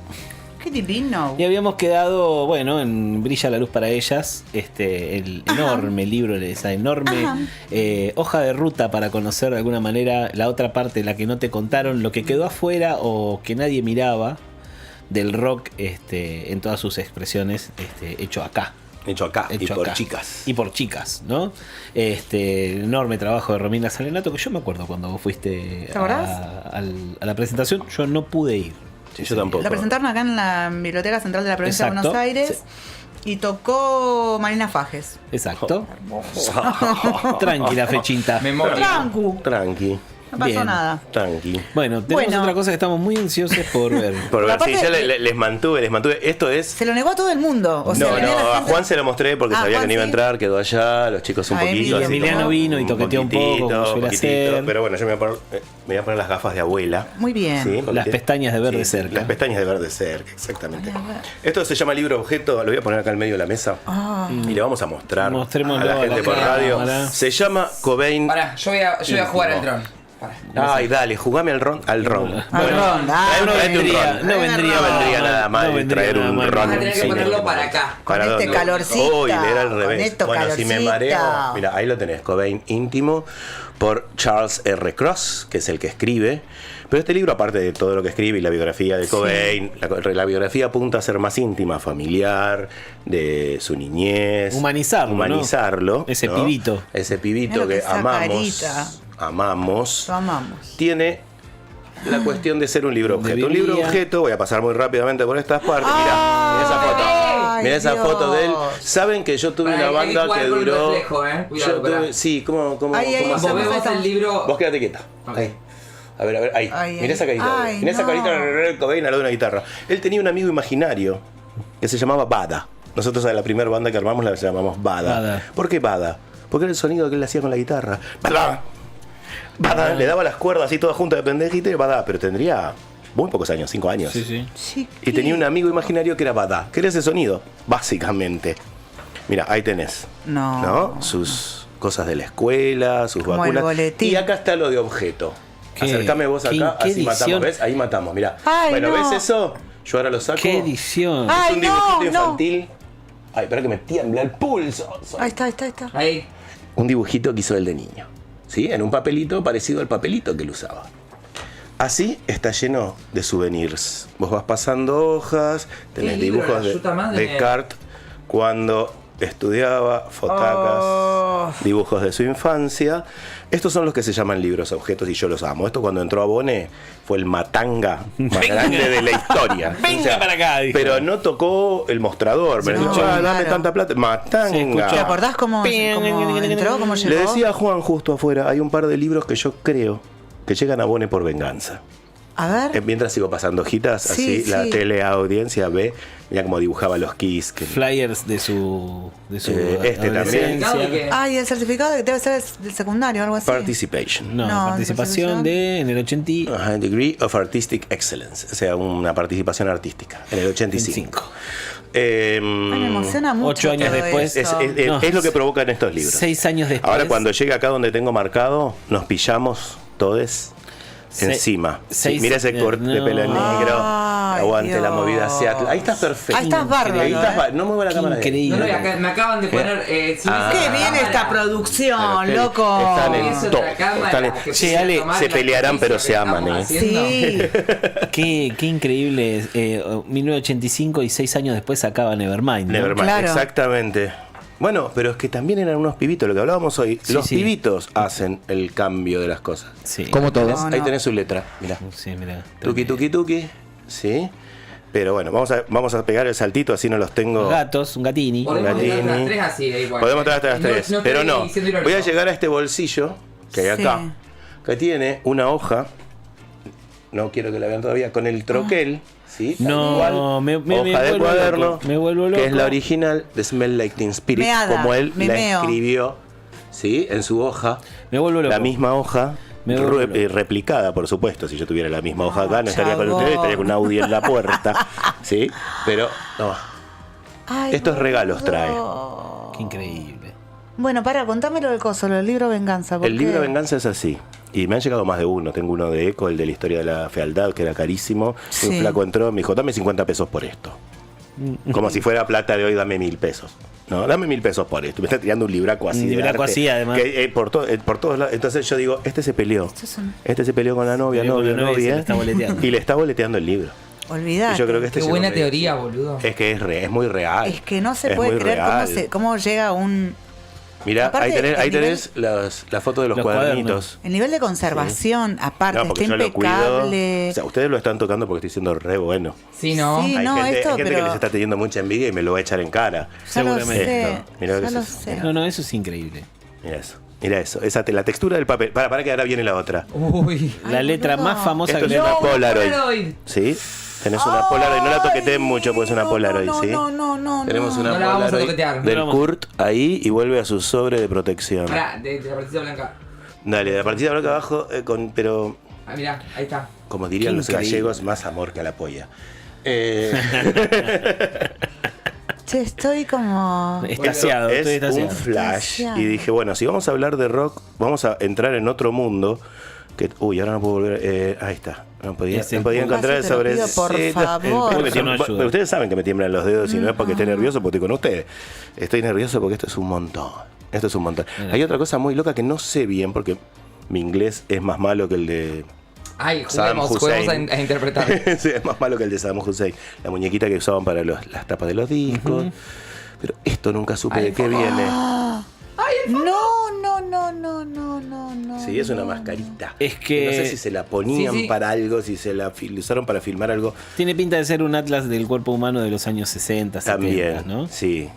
Qué divino. Y habíamos quedado, bueno, en Brilla la luz para ellas, el enorme libro, esa enorme hoja de ruta para conocer de alguna manera la otra parte, la que no te contaron, lo que quedó afuera o que nadie miraba del rock en todas sus expresiones, hecho acá. Hecho acá y por acá. chicas. Y por chicas, ¿no? Enorme trabajo de Romina Salenato, que yo me acuerdo cuando vos fuiste a la presentación, yo no pude ir. Sí, yo tampoco. La presentaron acá en la Biblioteca Central de la Provincia de Buenos Aires. Sí. Y tocó Marina Fajes. Exacto. Tranquila, fechinta. Tranqui. No pasó nada. Tranqui. Bueno, tenemos otra cosa que estamos muy ansiosos por ver. Sí, ya les mantuve. Esto es. Se lo negó a todo el mundo. O sea, a Juan se lo mostré porque sabía que no iba a entrar, quedó allá, los chicos un poquito. Y Emiliano vino y toqueteó un poco, como suele hacer. Pero bueno, yo me voy a poner las gafas de abuela. Muy bien. ¿Sí? Las pestañas de ver de cerca. Las pestañas de ver de cerca, exactamente. Esto se llama libro objeto, lo voy a poner acá al medio de la mesa. Y le vamos a mostrar a la gente por radio. Se llama Cobain. Pará, yo voy a jugar al dron. Ay, dale, jugame al ron. No vendría nada mal traer un ron. Vamos a tener que ponerlo para acá. Con este calorcito. Uy, era al revés. Bueno, si me mareo, mira, ahí lo tenés, Cobain íntimo por Charles R. Cross, que es el que escribe. Pero este libro, aparte de todo lo que escribe y la biografía de Cobain, la biografía apunta a ser más íntima, familiar, de su niñez. Humanizarlo. Ese ¿no? pibito. Ese pibito que amamos. Lo amamos. Tiene la cuestión de ser un libro objeto. Un libro Biblia. objeto, voy a pasar muy rápidamente por estas partes. Mirá esa foto. Ay, Mirá esa Dios. foto de él. Saben que yo tuve una Hay que banda jugar que con el duró. reflejo, Cuidado, Yo tuve, pará. sí, ¿cómo Ay, ay, hacemos? Vos vemos el libro. Vos quédate quieta. Ahí. A ver, ahí. Ay, Mirá ay. esa carita. Ay, Mirá esa no. carita de Cobain al lado de una guitarra. Él tenía un amigo imaginario que se llamaba Bada. Nosotros a la primera banda que armamos la llamamos Bada. Bada. ¿Por qué Bada? Porque era el sonido que él hacía con la guitarra. Bada. Bada. Le daba las cuerdas así todas juntas de pendejita y Bada. Pero tendría muy pocos años, 5 años. Sí, sí. Y tenía un amigo imaginario que era Bada. Que era ese sonido, básicamente. Mira, ahí tenés. No. Sus cosas de la escuela, sus Como el vacunas. boletín. Y acá está lo de objeto. ¿Qué? Acércame vos ¿Qué- acá, qué así matamos, edición? ¿ves? Ahí matamos, mirá. Ay, Bueno, no. ¿ves eso? Yo ahora lo saco. ¡Qué edición! Ay, Es un dibujito no, no. infantil. Ay, espera que me tiembla el pulso. Ahí está, ahí está, ahí está. Ahí. Un dibujito que hizo el de niño. ¿Sí? En un papelito parecido al papelito que él usaba. Así está lleno de souvenirs. Vos vas pasando hojas, tenés ¿Qué libro? dibujos La yuta madre. de Descartes cuando estudiaba, fotacas, Oh. dibujos de su infancia. Estos son los que se llaman libros objetos y yo los amo. Esto cuando entró a Bone fue el matanga más grande de la historia. Venga para acá, dijo. Pero no tocó el mostrador. Me No, dijo, dame claro. tanta plata. Se Matanga. escuchó. ¿Te acordás cómo entró? ¿Cómo llegó? Le decía a Juan justo afuera, hay un par de libros que yo creo que llegan a Bone por venganza. A ver. Mientras sigo pasando hojitas, Sí, así la sí. teleaudiencia ve, mira cómo dibujaba los Kiss. Flyers de su este también. adolescencia. Ay, el certificado que debe ser del secundario, algo así. Participation. No, No, participación de en el 80 y Ajá, Degree of Artistic Excellence. O sea, una participación artística en el 85. 25. Ay, me emociona mucho. 8 años todo después. eso. Es lo que provocan estos libros. 6 años después. Ahora cuando llegue acá donde tengo marcado, nos pillamos todos encima. seis- Mira ese corte de no. pelo negro. Ay, Aguante la Dios. movida Seattle. Ahí estás perfecto. Ahí estás bárbaro. Ahí estás no mueva la Qué cámara. de ahí. increíble. No, no, y acá me acaban de poner. Qué bien esta producción, Pero, loco. Están en Eso de todo. la cámara, Están en- que Che, Ale, tomar se la pelearán, pero noticia se que aman, estamos ¿eh? haciendo. Sí. Qué increíble. 1985 y 6 años después sacaba Nevermind. ¿no? Nevermind, Claro. exactamente. Bueno, pero es que también eran unos pibitos, lo que hablábamos hoy. Sí, los sí. pibitos hacen el cambio de las cosas. Sí. Como todo. No, Ahí no. tenés su letra, mirá. Sí, mira. Tuki, tuki, tuki. Sí. Pero bueno, vamos a pegar el saltito, así no los tengo. Los gatos, un gatini. Podemos Gatini. tirar las tres así, igual. Podemos traer hasta las tres. No pero estoy no. diciendo irónico. Voy a llegar a este bolsillo que hay Sí. acá. Que tiene una hoja. No quiero que la vean todavía. Con el troquel. ¿Sí? Tal No, cual, me hoja de vuelvo cuaderno. loco, me vuelvo Que es loco. la original de Smell Like Teen Spirit. Meada, como él me la meo. escribió. ¿Sí? En su hoja. Me vuelvo loco. La misma hoja. Me vuelvo loco. Replicada, por supuesto. Si yo tuviera la misma hoja acá, no estaría con chabón. ustedes, estaría con un Audi en la puerta. ¿Sí? Pero no. Ay, Estos regalos trae. Qué increíble. Bueno, contámelo del coso, el libro Venganza. ¿por El libro qué? Venganza es así. Y me han llegado más de uno. Tengo uno de Eco, el de la historia de la fealdad, que era carísimo. Sí. Un flaco entró, me dijo, dame 50 pesos por esto. Como si fuera plata de hoy, dame 1.000 pesos. No, dame 1.000 pesos por esto. Me está tirando un libraco así. Un de libraco arte, así, además. que, por todos lados. Entonces yo digo, este se peleó. Este se peleó con la novia, Peleó con la novia y se le está novia. boleteando. Y le está boleteando el libro. Olvidate. Y yo creo que este Qué se buena lo teoría, merece. boludo. Es que es muy real. Es que no se Es puede muy creer real. cómo llega un... Mirá, Aparte, ahí el tenés la foto de los Los cuadernitos. El nivel de conservación, aparte, No, porque está yo lo cuido. impecable. O sea, ustedes lo están tocando porque estoy siendo re bueno. Sí, ¿no? Sí, Hay no, gente, esto, hay gente que pero- les está teniendo mucha envidia y me lo va a echar en cara. Ya lo seguramente. sé, Esto, mirá lo ya que lo es eso. sé. No, eso es increíble. Mira eso. Mira eso. La textura del papel. Para que ahora viene la otra. Uy. La letra boludo. más famosa Esto que es le una No, Polaroid. Polaroid. ¿Sí? Tenés una Polaroid. No la toqueteen mucho porque es una Polaroid, no, ¿sí? no, Tenemos una No la vamos a Polaroid toquetear. del No la vamos- Kurt ahí y vuelve a su sobre de protección. Pará, de la partida blanca. Dale, de la partida blanca abajo, pero Ah, mirá, ahí está. como dirían Qué los increíble. gallegos, más amor que a la polla. Che, estoy como... Extasiado, estoy Es un extasiado. flash. Extasiado. Y dije, bueno, si vamos a hablar de rock, vamos a entrar en otro mundo. Que, uy, ahora no puedo volver. Ahí está. No podía, Es el no podía pulpo. encontrar el Te lo pido, sobrecito. por favor. Porque Eso no ayuda. pero ustedes saben que me tiemblan los dedos y no es porque esté nervioso, porque estoy con ustedes. Estoy nervioso porque esto es un montón. Esto es un montón. Mira. Hay otra cosa muy loca que no sé bien porque mi inglés es más malo que el de Ay, Saddam juguemos Hussein. a interpretar. Sí, es más malo que el de Saddam Hussein. La muñequita que usaban para las tapas de los discos. Pero esto nunca supe Ay, de qué viene. No, Sí, es una mascarita. Es que no sé si se la ponían para algo, si se la usaron para filmar algo. Tiene pinta de ser un atlas del cuerpo humano de los años 60, 70, También, ¿no? Sí.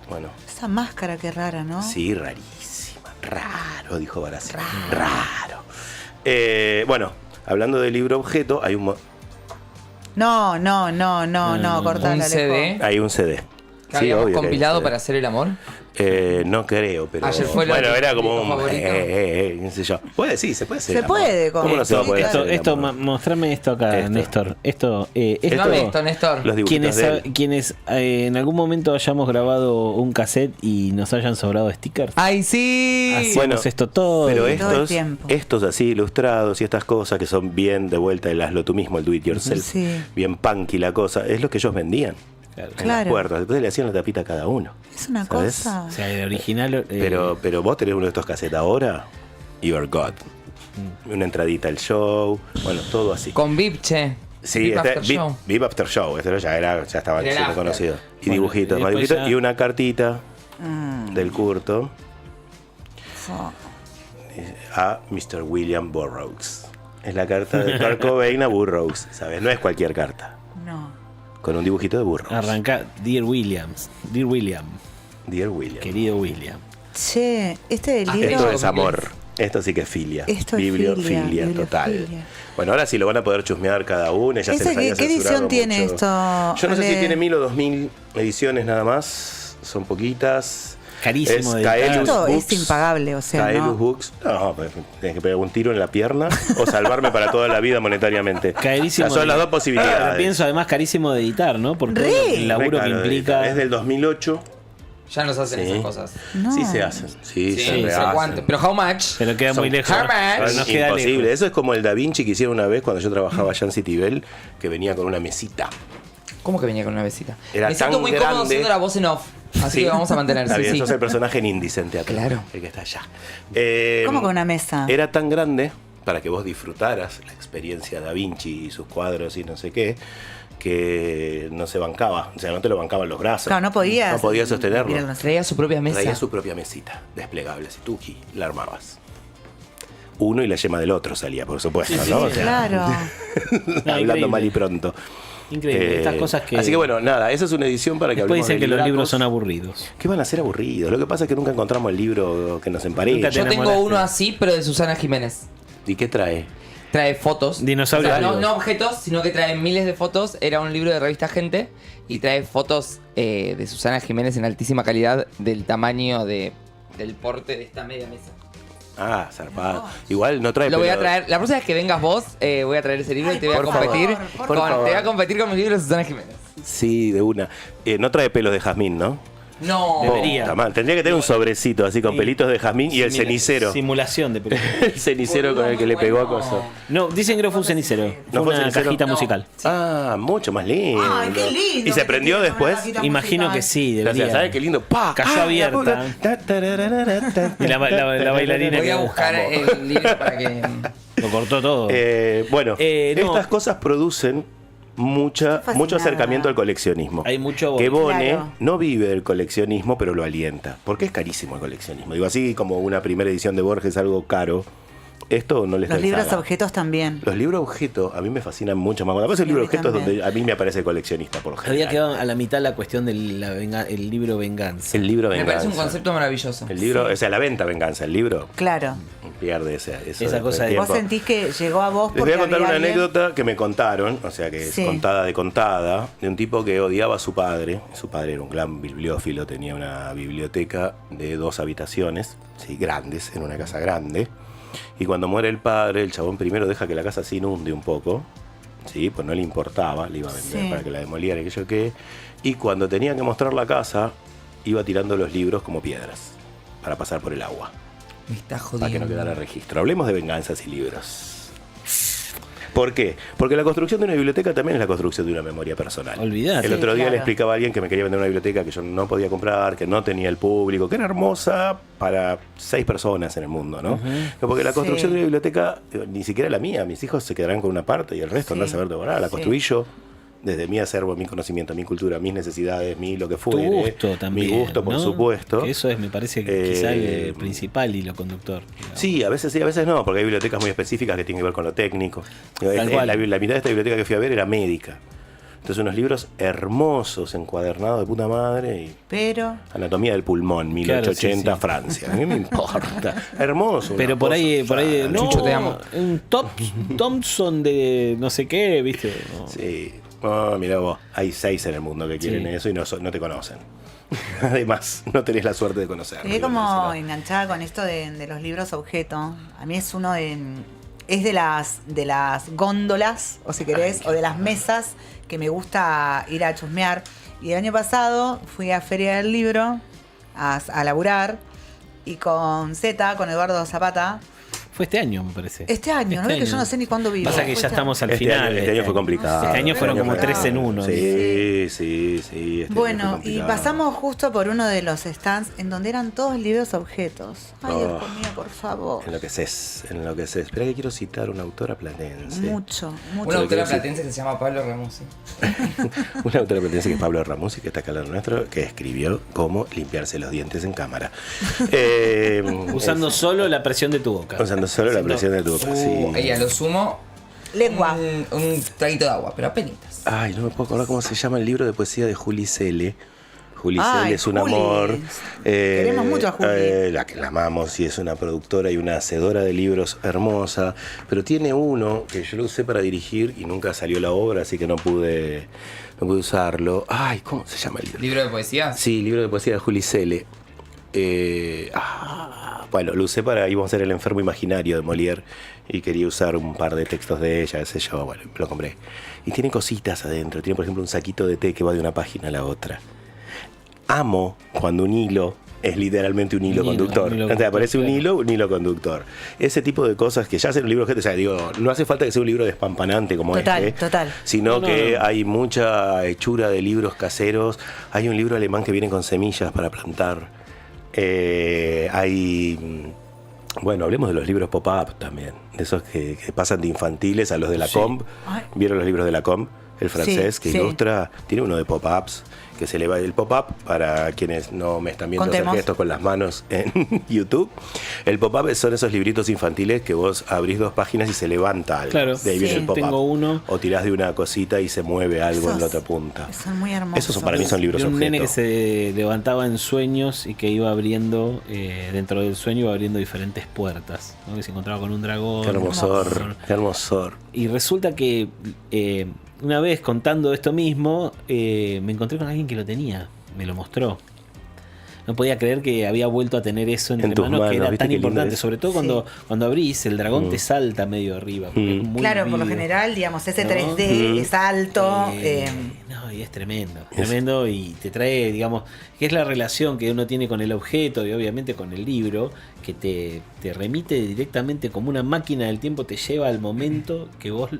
Bueno. Esa máscara, qué rara, ¿no? Sí, rarísima. Raro, dijo Barassi. Raro. Bueno, hablando del libro objeto, hay un... No, cortala. ¿Un CD? Hay un CD. ¿Que habíamos obvio que compilado hay para hacer el amor? No creo, pero... Ayer fue bueno, era tu como un... favorito. qué sé yo. Puede, sí, se puede hacer. Se puede. ¿Cómo no se va a poder hacer el Esto, amor? mostrame esto acá, Néstor. Filmame esto, Néstor. Los dibujitos de él. Quienes en algún momento hayamos grabado un cassette y nos hayan sobrado stickers. ¡Ay, sí! Hacemos esto todo. Pero todo el tiempo. estos así ilustrados y estas cosas que son bien de vuelta el hazlo tú mismo, el do it yourself, Sí. bien punky la cosa, es lo que ellos vendían. En las Claro. puertas. Entonces le hacían la tapita a cada uno. Es una ¿sabes? cosa. O sea, el original. Pero vos tenés uno de estos cassettes ahora, you are God. Una entradita al show, bueno, todo así. Con VIP, che. Sí, VIP After VIP Show. VIP After Show, este ya estaba Era el siendo after. conocido. Y Bueno, dibujitos, y más después dibujitos, ya- y una cartita del Curto a Mr. William Burroughs. Es la carta de Kurt Cobain a Burroughs, ¿sabes? No es cualquier carta. No. Con un dibujito de Burroughs. Arranca Dear William. Dear William. Querido William. Che, este libro. Esto es amor. Esto sí que es filia. Esto es Bibliofilia total. bibliofilia. Bueno, ahora sí lo van a poder chusmear cada una. Ya se les había ¿Qué edición censurado tiene mucho. esto? Yo no sé Ale? si tiene 1000 o 2000 ediciones nada más. Son poquitas. Carísimo Es de Caelus Esto Books. es impagable, o sea, Caelus ¿no? Books. No, pues, tienes que pegar un tiro en la pierna o salvarme para toda la vida monetariamente. Carísimo. O sea, son las dos Pero posibilidades. pienso además carísimo de editar, ¿no? Por todo Re. el laburo Re que caro de implica. editar. Es del 2008. Ya nos hacen Sí. esas cosas. No. Sí se hacen. Sí, Sí, se no sé rehacen. cuánto. Pero how much? Pero queda muy lejos. How much? Son Nos queda imposible. lejos. Eso es como el Da Vinci que hicieron una vez cuando yo trabajaba allá en Citibel, que venía con una mesita. ¿Cómo que venía con una besita? Era Me siento tan muy cómodo grande. haciendo la voz en off. Así Sí. que vamos a mantener. Está Sí, bien, sí. sos el personaje en índice en teatro. Claro. El que está allá. ¿Cómo con una mesa? Era tan grande para que vos disfrutaras la experiencia de Da Vinci y sus cuadros y no sé qué, que no se bancaba. O sea, no te lo bancaban los brazos. Claro, no podías. No podías sostenerlo. Mira, no sé. Traía su propia mesa. Traía su propia mesita desplegable, así tú la armabas. Uno y la yema del otro salía, por supuesto, ¿no? O sea, Claro. hablando increíble. mal y pronto. Increíble. Estas cosas que. Así que bueno, nada, esa es una edición para que Después hablemos dicen de que los libros libracos. son aburridos. ¿Qué van a ser aburridos? Lo que pasa es que nunca encontramos el libro que nos empareja. Nunca Yo tengo enamoraste. uno así, pero de Susana Jiménez. ¿Y qué trae? Trae fotos. Dinosaurios O sea, no, vivos. no objetos, sino que trae miles de fotos. Era un libro de revista Gente. Y trae fotos de Susana Jiménez en altísima calidad del tamaño del porte de esta media mesa. Ah, zarpado. Igual no trae Lo voy a pelo- traer. La próxima vez que vengas vos, voy a traer ese libro y te voy a por favor, competir. por Te favor. voy a competir con mi libro de Susana Jiménez. Sí, de una. No trae pelos de jazmín, ¿no? No. Debería. Puta madre, tendría que tener un sobrecito así con Sí. pelitos de jazmín y el Simula- cenicero. Simulación de película. El cenicero con el que le pegó a coso. No, dicen que no fue un cenicero. Fue ¿No fue una cenicero? cajita No. musical. Ah, mucho más lindo. Ay, qué lindo ¿Y se que prendió tiene una después? cajita Imagino que sí, debería. ¿Sabes qué lindo? ¡Pa! Cayó abierta. Y la bailarina Voy a que buscar el libro para que. lo cortó todo. Bueno, No. estas cosas producen mucho fascinada. acercamiento al coleccionismo. Hay mucho Que Bone Claro. no vive del coleccionismo, pero lo alienta. Porque es carísimo el coleccionismo. Digo, así como una primera edición de Borges es algo caro, esto no les Los libros saga. objetos también. Los libros objeto a mí me fascinan mucho más. Además, el Sí, libro a mí objeto es también. donde a mí me aparece el coleccionista, por lo general. Había quedado a la mitad la cuestión del el libro Venganza. El libro Me venganza. parece un concepto maravilloso. El libro, o sea, la venta venganza, el libro Claro. pierde esa cosa de- Vos sentís que llegó a vos Les porque voy a contar había una alguien- anécdota que me contaron, o sea que es Sí. contada de contada, de un tipo que odiaba a su padre. Su padre era un gran bibliófilo, tenía una biblioteca de 2 habitaciones, sí, grandes, en una casa grande. Y cuando muere el padre, el chabón primero deja que la casa se inunde un poco, sí, pues no le importaba, le iba a vender Sí. para que la demoliera y aquello que. Y cuando tenía que mostrar la casa, iba tirando los libros como piedras para pasar por el agua. Me está Para que no jodiendo. quedara registro. Hablemos de venganzas y libros. ¿Por qué? Porque la construcción de una biblioteca también es la construcción de una memoria personal. Olvidate. El otro día claro. le explicaba a alguien que me quería vender una biblioteca que yo no podía comprar, que no tenía el público, que era hermosa para 6 personas en el mundo, ¿no? Porque la construcción Sí. de una biblioteca, ni siquiera la mía, mis hijos se quedarán con una parte y el resto Sí. andás a ver devorada. La Sí. construí yo desde mi acervo, mi conocimiento, mi cultura, mis necesidades, lo que Tu fuere. gusto también. Mi gusto, por ¿no? supuesto. Que eso es, me parece que quizá el principal hilo conductor. Sí, a veces no, porque hay bibliotecas muy específicas que tienen que ver con lo técnico. Tal cual. La mitad de esta biblioteca que fui a ver era médica. Entonces unos libros hermosos, encuadernados de puta madre. Y Pero Anatomía del pulmón, 1880, Claro, sí. Francia. A mí me importa. Hermoso. Pero una por cosa, ahí, no, Chucho, te amo. un Thompson de no sé qué, ¿viste? No. Sí. Oh, mirá vos, hay 6 en el mundo que quieren Sí. eso y no te conocen. Además, no tenés la suerte de conocerlo. quedé como enganchada con esto de los libros objeto. A mí es uno de... Es de las góndolas, o si querés, o de las mesas que me gusta ir a chusmear. Y el año pasado fui a Feria del Libro a laburar y con Eduardo Zapata. Fue este año, me parece. Este año, ¿no? Es que yo no sé ni cuándo vivo. Pasa que ya estamos al final. Este año fue complicado. Este año fueron como 3 en 1. Sí. Este año fue Bueno, y complicado. pasamos justo por uno de los stands en donde eran todos libros objetos. Ay, Dios mío, por favor. Enloqueces. Espera que quiero citar una autora platense. Mucho. Una autora platense que se llama Pablo Ramusi. Una autora platense que es Pablo Ramusi, que está acá al lado nuestro, que escribió cómo limpiarse los dientes en cámara. Usando solo la presión de tu boca. Usando solo la presión de tu boca, sí. Y a lo sumo, lengua. Un traguito de agua, pero apenitas. Ay, no me puedo acordar cómo se llama el libro de poesía de Juli Cele. Juli Ay, Cele es un Juli. amor. Queremos mucho a Juli. La que la amamos y es una productora y una hacedora de libros hermosa. Pero tiene uno que yo lo usé para dirigir y nunca salió la obra, así que no pude usarlo. Ay, ¿cómo se llama el libro? ¿Libro de poesía? Sí, libro de poesía de Juli Cele. Bueno, lo usé para íbamos a hacer El enfermo imaginario de Molière y quería usar un par de textos de ella, ese yo, bueno, lo compré. Y tiene cositas adentro, tiene por ejemplo un saquito de té que va de una página a la otra. Amo cuando un hilo es literalmente un hilo conductor. O sea, aparece un hilo conductor. Ese tipo de cosas que ya hacen un libro gente, o sea, digo, no hace falta que sea un libro despampanante como Total, sino No, que no. hay mucha hechura de libros caseros. Hay un libro alemán que viene con semillas para plantar. Bueno, hablemos de los libros pop-up también, de esos que pasan de infantiles a los de la Comp. ¿Vieron los libros de la Comp? El francés que ilustra, tiene uno de pop-ups, que se le va el pop-up, para quienes no me están viendo hacer gestos con las manos en YouTube. El pop-up son esos libritos infantiles que vos abrís 2 páginas y se levanta algo. Claro, de ahí viene el pop-up. tengo uno. O tirás de una cosita y se mueve algo en la otra punta. Son muy hermosos. Esos para mí son libros De un objeto. nene que se levantaba en sueños y que iba abriendo, dentro del sueño iba abriendo diferentes puertas, ¿no? Que se encontraba con un dragón. Qué hermosor, qué hermosor. Y resulta que una vez contando esto mismo, me encontré con alguien que lo tenía, me lo mostró. No podía creer que había vuelto a tener eso entre tus manos, que manos, era ¿viste tan qué lindo importante, es? sobre todo cuando abrís, el dragón te salta medio arriba. Porque es muy Claro, por lo vivo. general, digamos, ese ¿No? 3D es alto. No, y es tremendo y te trae, digamos, que es la relación que uno tiene con el objeto y obviamente con el libro, que te remite directamente como una máquina del tiempo, te lleva al momento que vos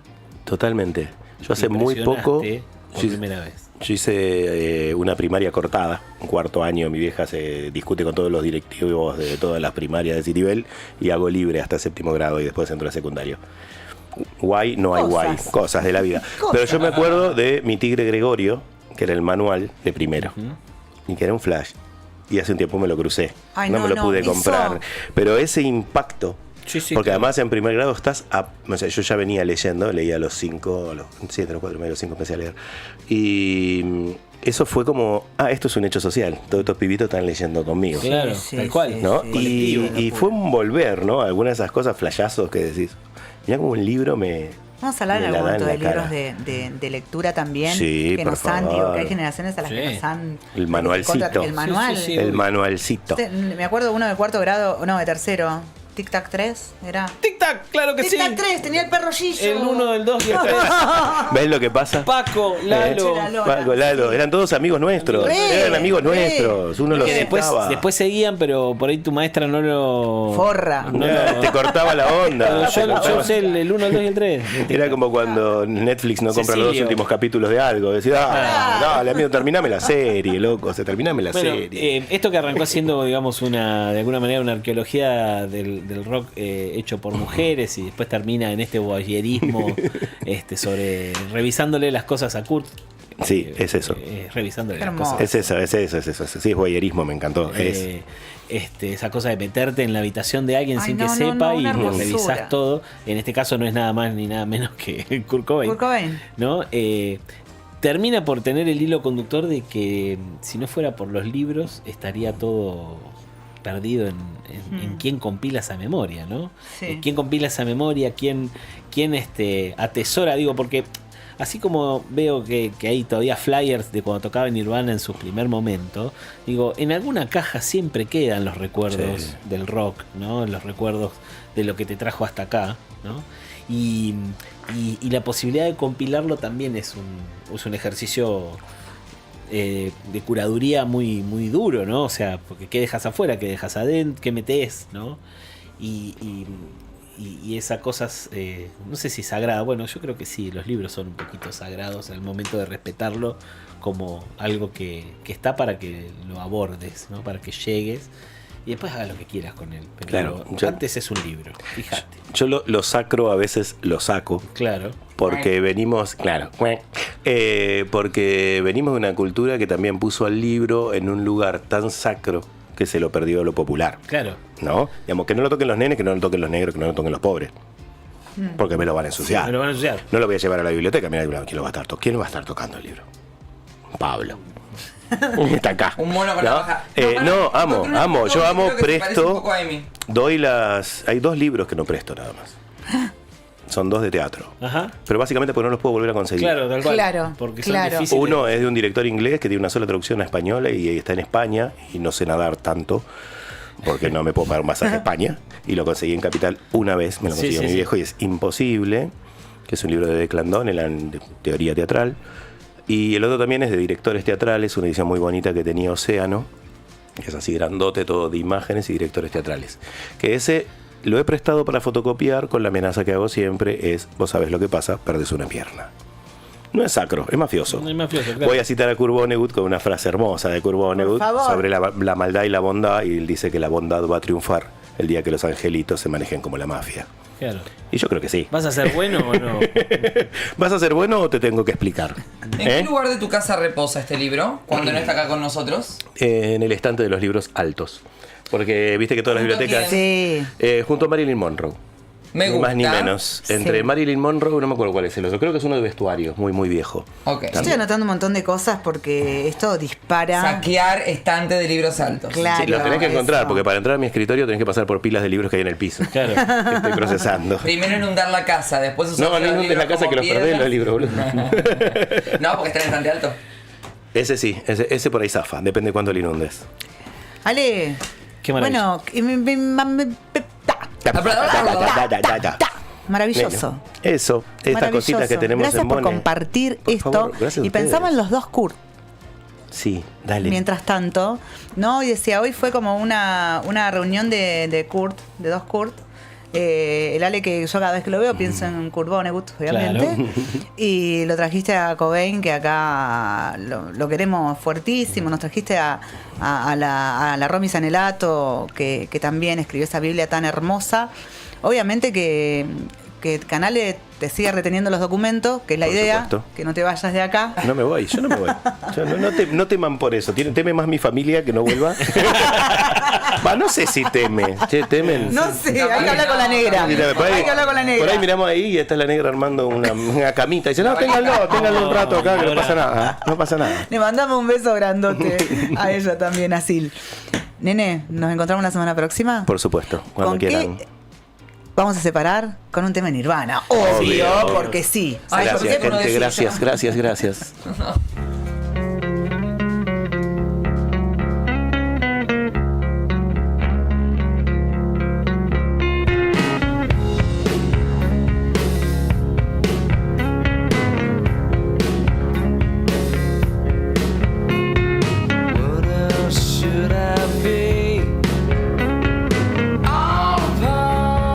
Totalmente. Yo hace muy poco por primera vez. Yo hice una primaria cortada, un 4º año. Mi vieja se discute con todos los directivos de todas las primarias de Citibel y hago libre hasta 7º grado y después entro a secundario. Guay, no hay guay, cosas de la vida. Pero yo me acuerdo de Mi Tigre Gregorio, que era el manual de primero, y que era un flash. Y hace un tiempo me lo crucé. Ay, no me lo pude eso. comprar. Pero ese impacto. Porque claro. además en primer grado estás o sea, yo ya venía leyendo, leía a los 5, a los 7, a los 4, a los 5 empecé a leer. Y eso fue como, esto es un hecho social. Todos estos pibitos están leyendo conmigo. Claro, tal cual. ¿No? Sí, Y fue un volver, ¿no? Algunas de esas cosas, flashazos que decís. Mirá como un libro Vamos a hablar en me algún la da momento de en la libros de lectura también. Sí, que por nos han, digo, favor. que hay generaciones a las que nos han. El manualcito. El manual. El manualcito. Me acuerdo uno de 4º grado, no, de 3º. Tic Tac 3, ¿era? Tic Tac, claro que Tic sí. Tac 3, tenía el perro Gillo. El 1, el 2 y el 3. ¿Ves lo que pasa? Paco, Lalo. Paco, Lalo. Eran todos amigos nuestros. Eran amigos nuestros. Uno los Que citaba. después seguían, pero por ahí tu maestra no lo... Forra. No lo- Te cortaba la onda. Yo sé el 1, el 2 y el 3. Era como cuando Netflix no compra los 2 Cecilio. últimos capítulos de algo. Decís, dale, amigo, terminame la serie, loco. Terminame la Bueno, serie. esto que arrancó siendo, digamos, de alguna manera una arqueología del del rock hecho por mujeres y después termina en este voyerismo sobre revisándole las cosas a Kurt. Sí, es eso. Revisándole las Hermoso. cosas. Es eso. Sí, es voyerismo, me encantó. Esa cosa de meterte en la habitación de alguien Ay, sin no, que no, sepa no, y una hermosura. revisás todo. En este caso no es nada más ni nada menos que Kurt Cobain. Kurt Cobain. ¿No? Termina por tener el hilo conductor de que si no fuera por los libros estaría todo perdido en quién compila esa memoria, ¿no? Sí. Quién compila esa memoria, quién atesora, digo, porque así como veo que hay todavía flyers de cuando tocaba Nirvana en su primer momento, digo, en alguna caja siempre quedan los recuerdos del rock, ¿no? Los recuerdos de lo que te trajo hasta acá, ¿no? Y la posibilidad de compilarlo también es un ejercicio de curaduría muy, muy duro, ¿no? O sea, porque qué dejas afuera, qué dejas adentro, qué metes, ¿no? Y esas cosas, no sé si sagrada, bueno, yo creo que sí, los libros son un poquito sagrados al momento de respetarlo como algo que está para que lo abordes, ¿no? Para que llegues y después hagas lo que quieras con él. Pero Claro, antes es un libro, fíjate. Yo lo sacro a veces lo saco. Claro. Porque venimos, porque venimos de una cultura que también puso al libro en un lugar tan sacro que se lo perdió lo popular. Claro. ¿No? Digamos, que no lo toquen los nenes, que no lo toquen los negros, que no lo toquen los pobres. Porque me lo van a ensuciar. Me lo van a ensuciar. No lo voy a llevar a la biblioteca. Mira, ¿quién va a estar tocando el libro? Pablo. Está acá. Un mono con la baja. Yo amo, creo que se parece un presto. poco a Amy. Hay 2 libros que no presto nada más. Son 2 de teatro. Ajá. Pero básicamente porque no los puedo volver a conseguir. Claro, tal cual. Claro, Porque son claro. difíciles. Uno es de un director inglés que tiene una sola traducción a española y está en España y no sé nadar tanto porque no me puedo pagar un masaje a España y lo conseguí en Capital una vez, me lo consiguió mi viejo y es imposible, que es un libro de Declan Donnellan de teoría teatral. Y el otro también es de directores teatrales, una edición muy bonita que tenía Océano, que es así grandote, todo de imágenes y directores teatrales. Que ese lo he prestado para fotocopiar con la amenaza que hago siempre es, vos sabés lo que pasa, perdés una pierna. No es sacro, es mafioso. Es mafioso, claro. Voy a citar a Kurt Vonnegut con una frase hermosa de Kurt Vonnegut sobre la maldad y la bondad, y él dice que la bondad va a triunfar el día que los angelitos se manejen como la mafia. Claro. Y yo creo que sí. ¿Vas a ser bueno o no? ¿Vas a ser bueno o te tengo que explicar? ¿En qué lugar de tu casa reposa este libro cuando no está acá con nosotros? En el estante de los libros altos. Porque viste que todas las bibliotecas... Sí. Junto a Marilyn Monroe. Me gusta. Más ni menos. Entre Marilyn Monroe, no me acuerdo cuál es el otro. Creo que es uno de vestuario, muy, muy viejo. Ok. Yo estoy anotando un montón de cosas porque esto dispara. Saquear estante de libros altos. Claro. Sí, los tenés que encontrar, eso. porque para entrar a mi escritorio tenés que pasar por pilas de libros que hay en el piso. Claro. Que estoy procesando. Primero inundar la casa, después usar No inundes la casa que los perdés los libros, boludo. No, porque están en estante alto. Ese sí, ese por ahí zafa, depende de cuándo lo inundes. Ale. Qué maravilla. Bueno, maravilloso. Nene, eso, estas Maravilloso. cositas que tenemos Gracias en por Bone. compartir Por esto. favor, gracias a Y pensaba ustedes. en los 2 Kurt. Sí, dale. Mientras tanto, ¿no? Y decía, hoy fue como una reunión de Kurt, de 2 Kurt. El Ale que yo cada vez que lo veo pienso en Kurt Vonnegut, obviamente. Claro. Y lo trajiste a Cobain, que acá lo queremos fuertísimo. Nos trajiste a la Romy Sanelato, que también escribió esa Biblia tan hermosa. Obviamente que Canale te siga reteniendo los documentos, que es la Por idea, supuesto. que no te vayas de acá. No me voy, yo no me voy. No teman por eso. Teme más mi familia que no vuelva. No sé si teme. Che, temen. No sé, hay que hablar con la negra. Mira, Hay que hablar con la negra. Por ahí miramos ahí y está la negra armando una camita. Y dice, no, ténganlo un rato acá, que no pasa nada. No pasa nada. Le mandamos un beso grandote a ella también, a Sil. Nene, ¿nos encontramos la semana próxima? Por supuesto, cuando ¿Con quieran. qué vamos a separar? Con un tema de Nirvana. Obvio, porque sí. Gracias, ¿por qué no gente. decir Gracias, yo? gracias, gracias.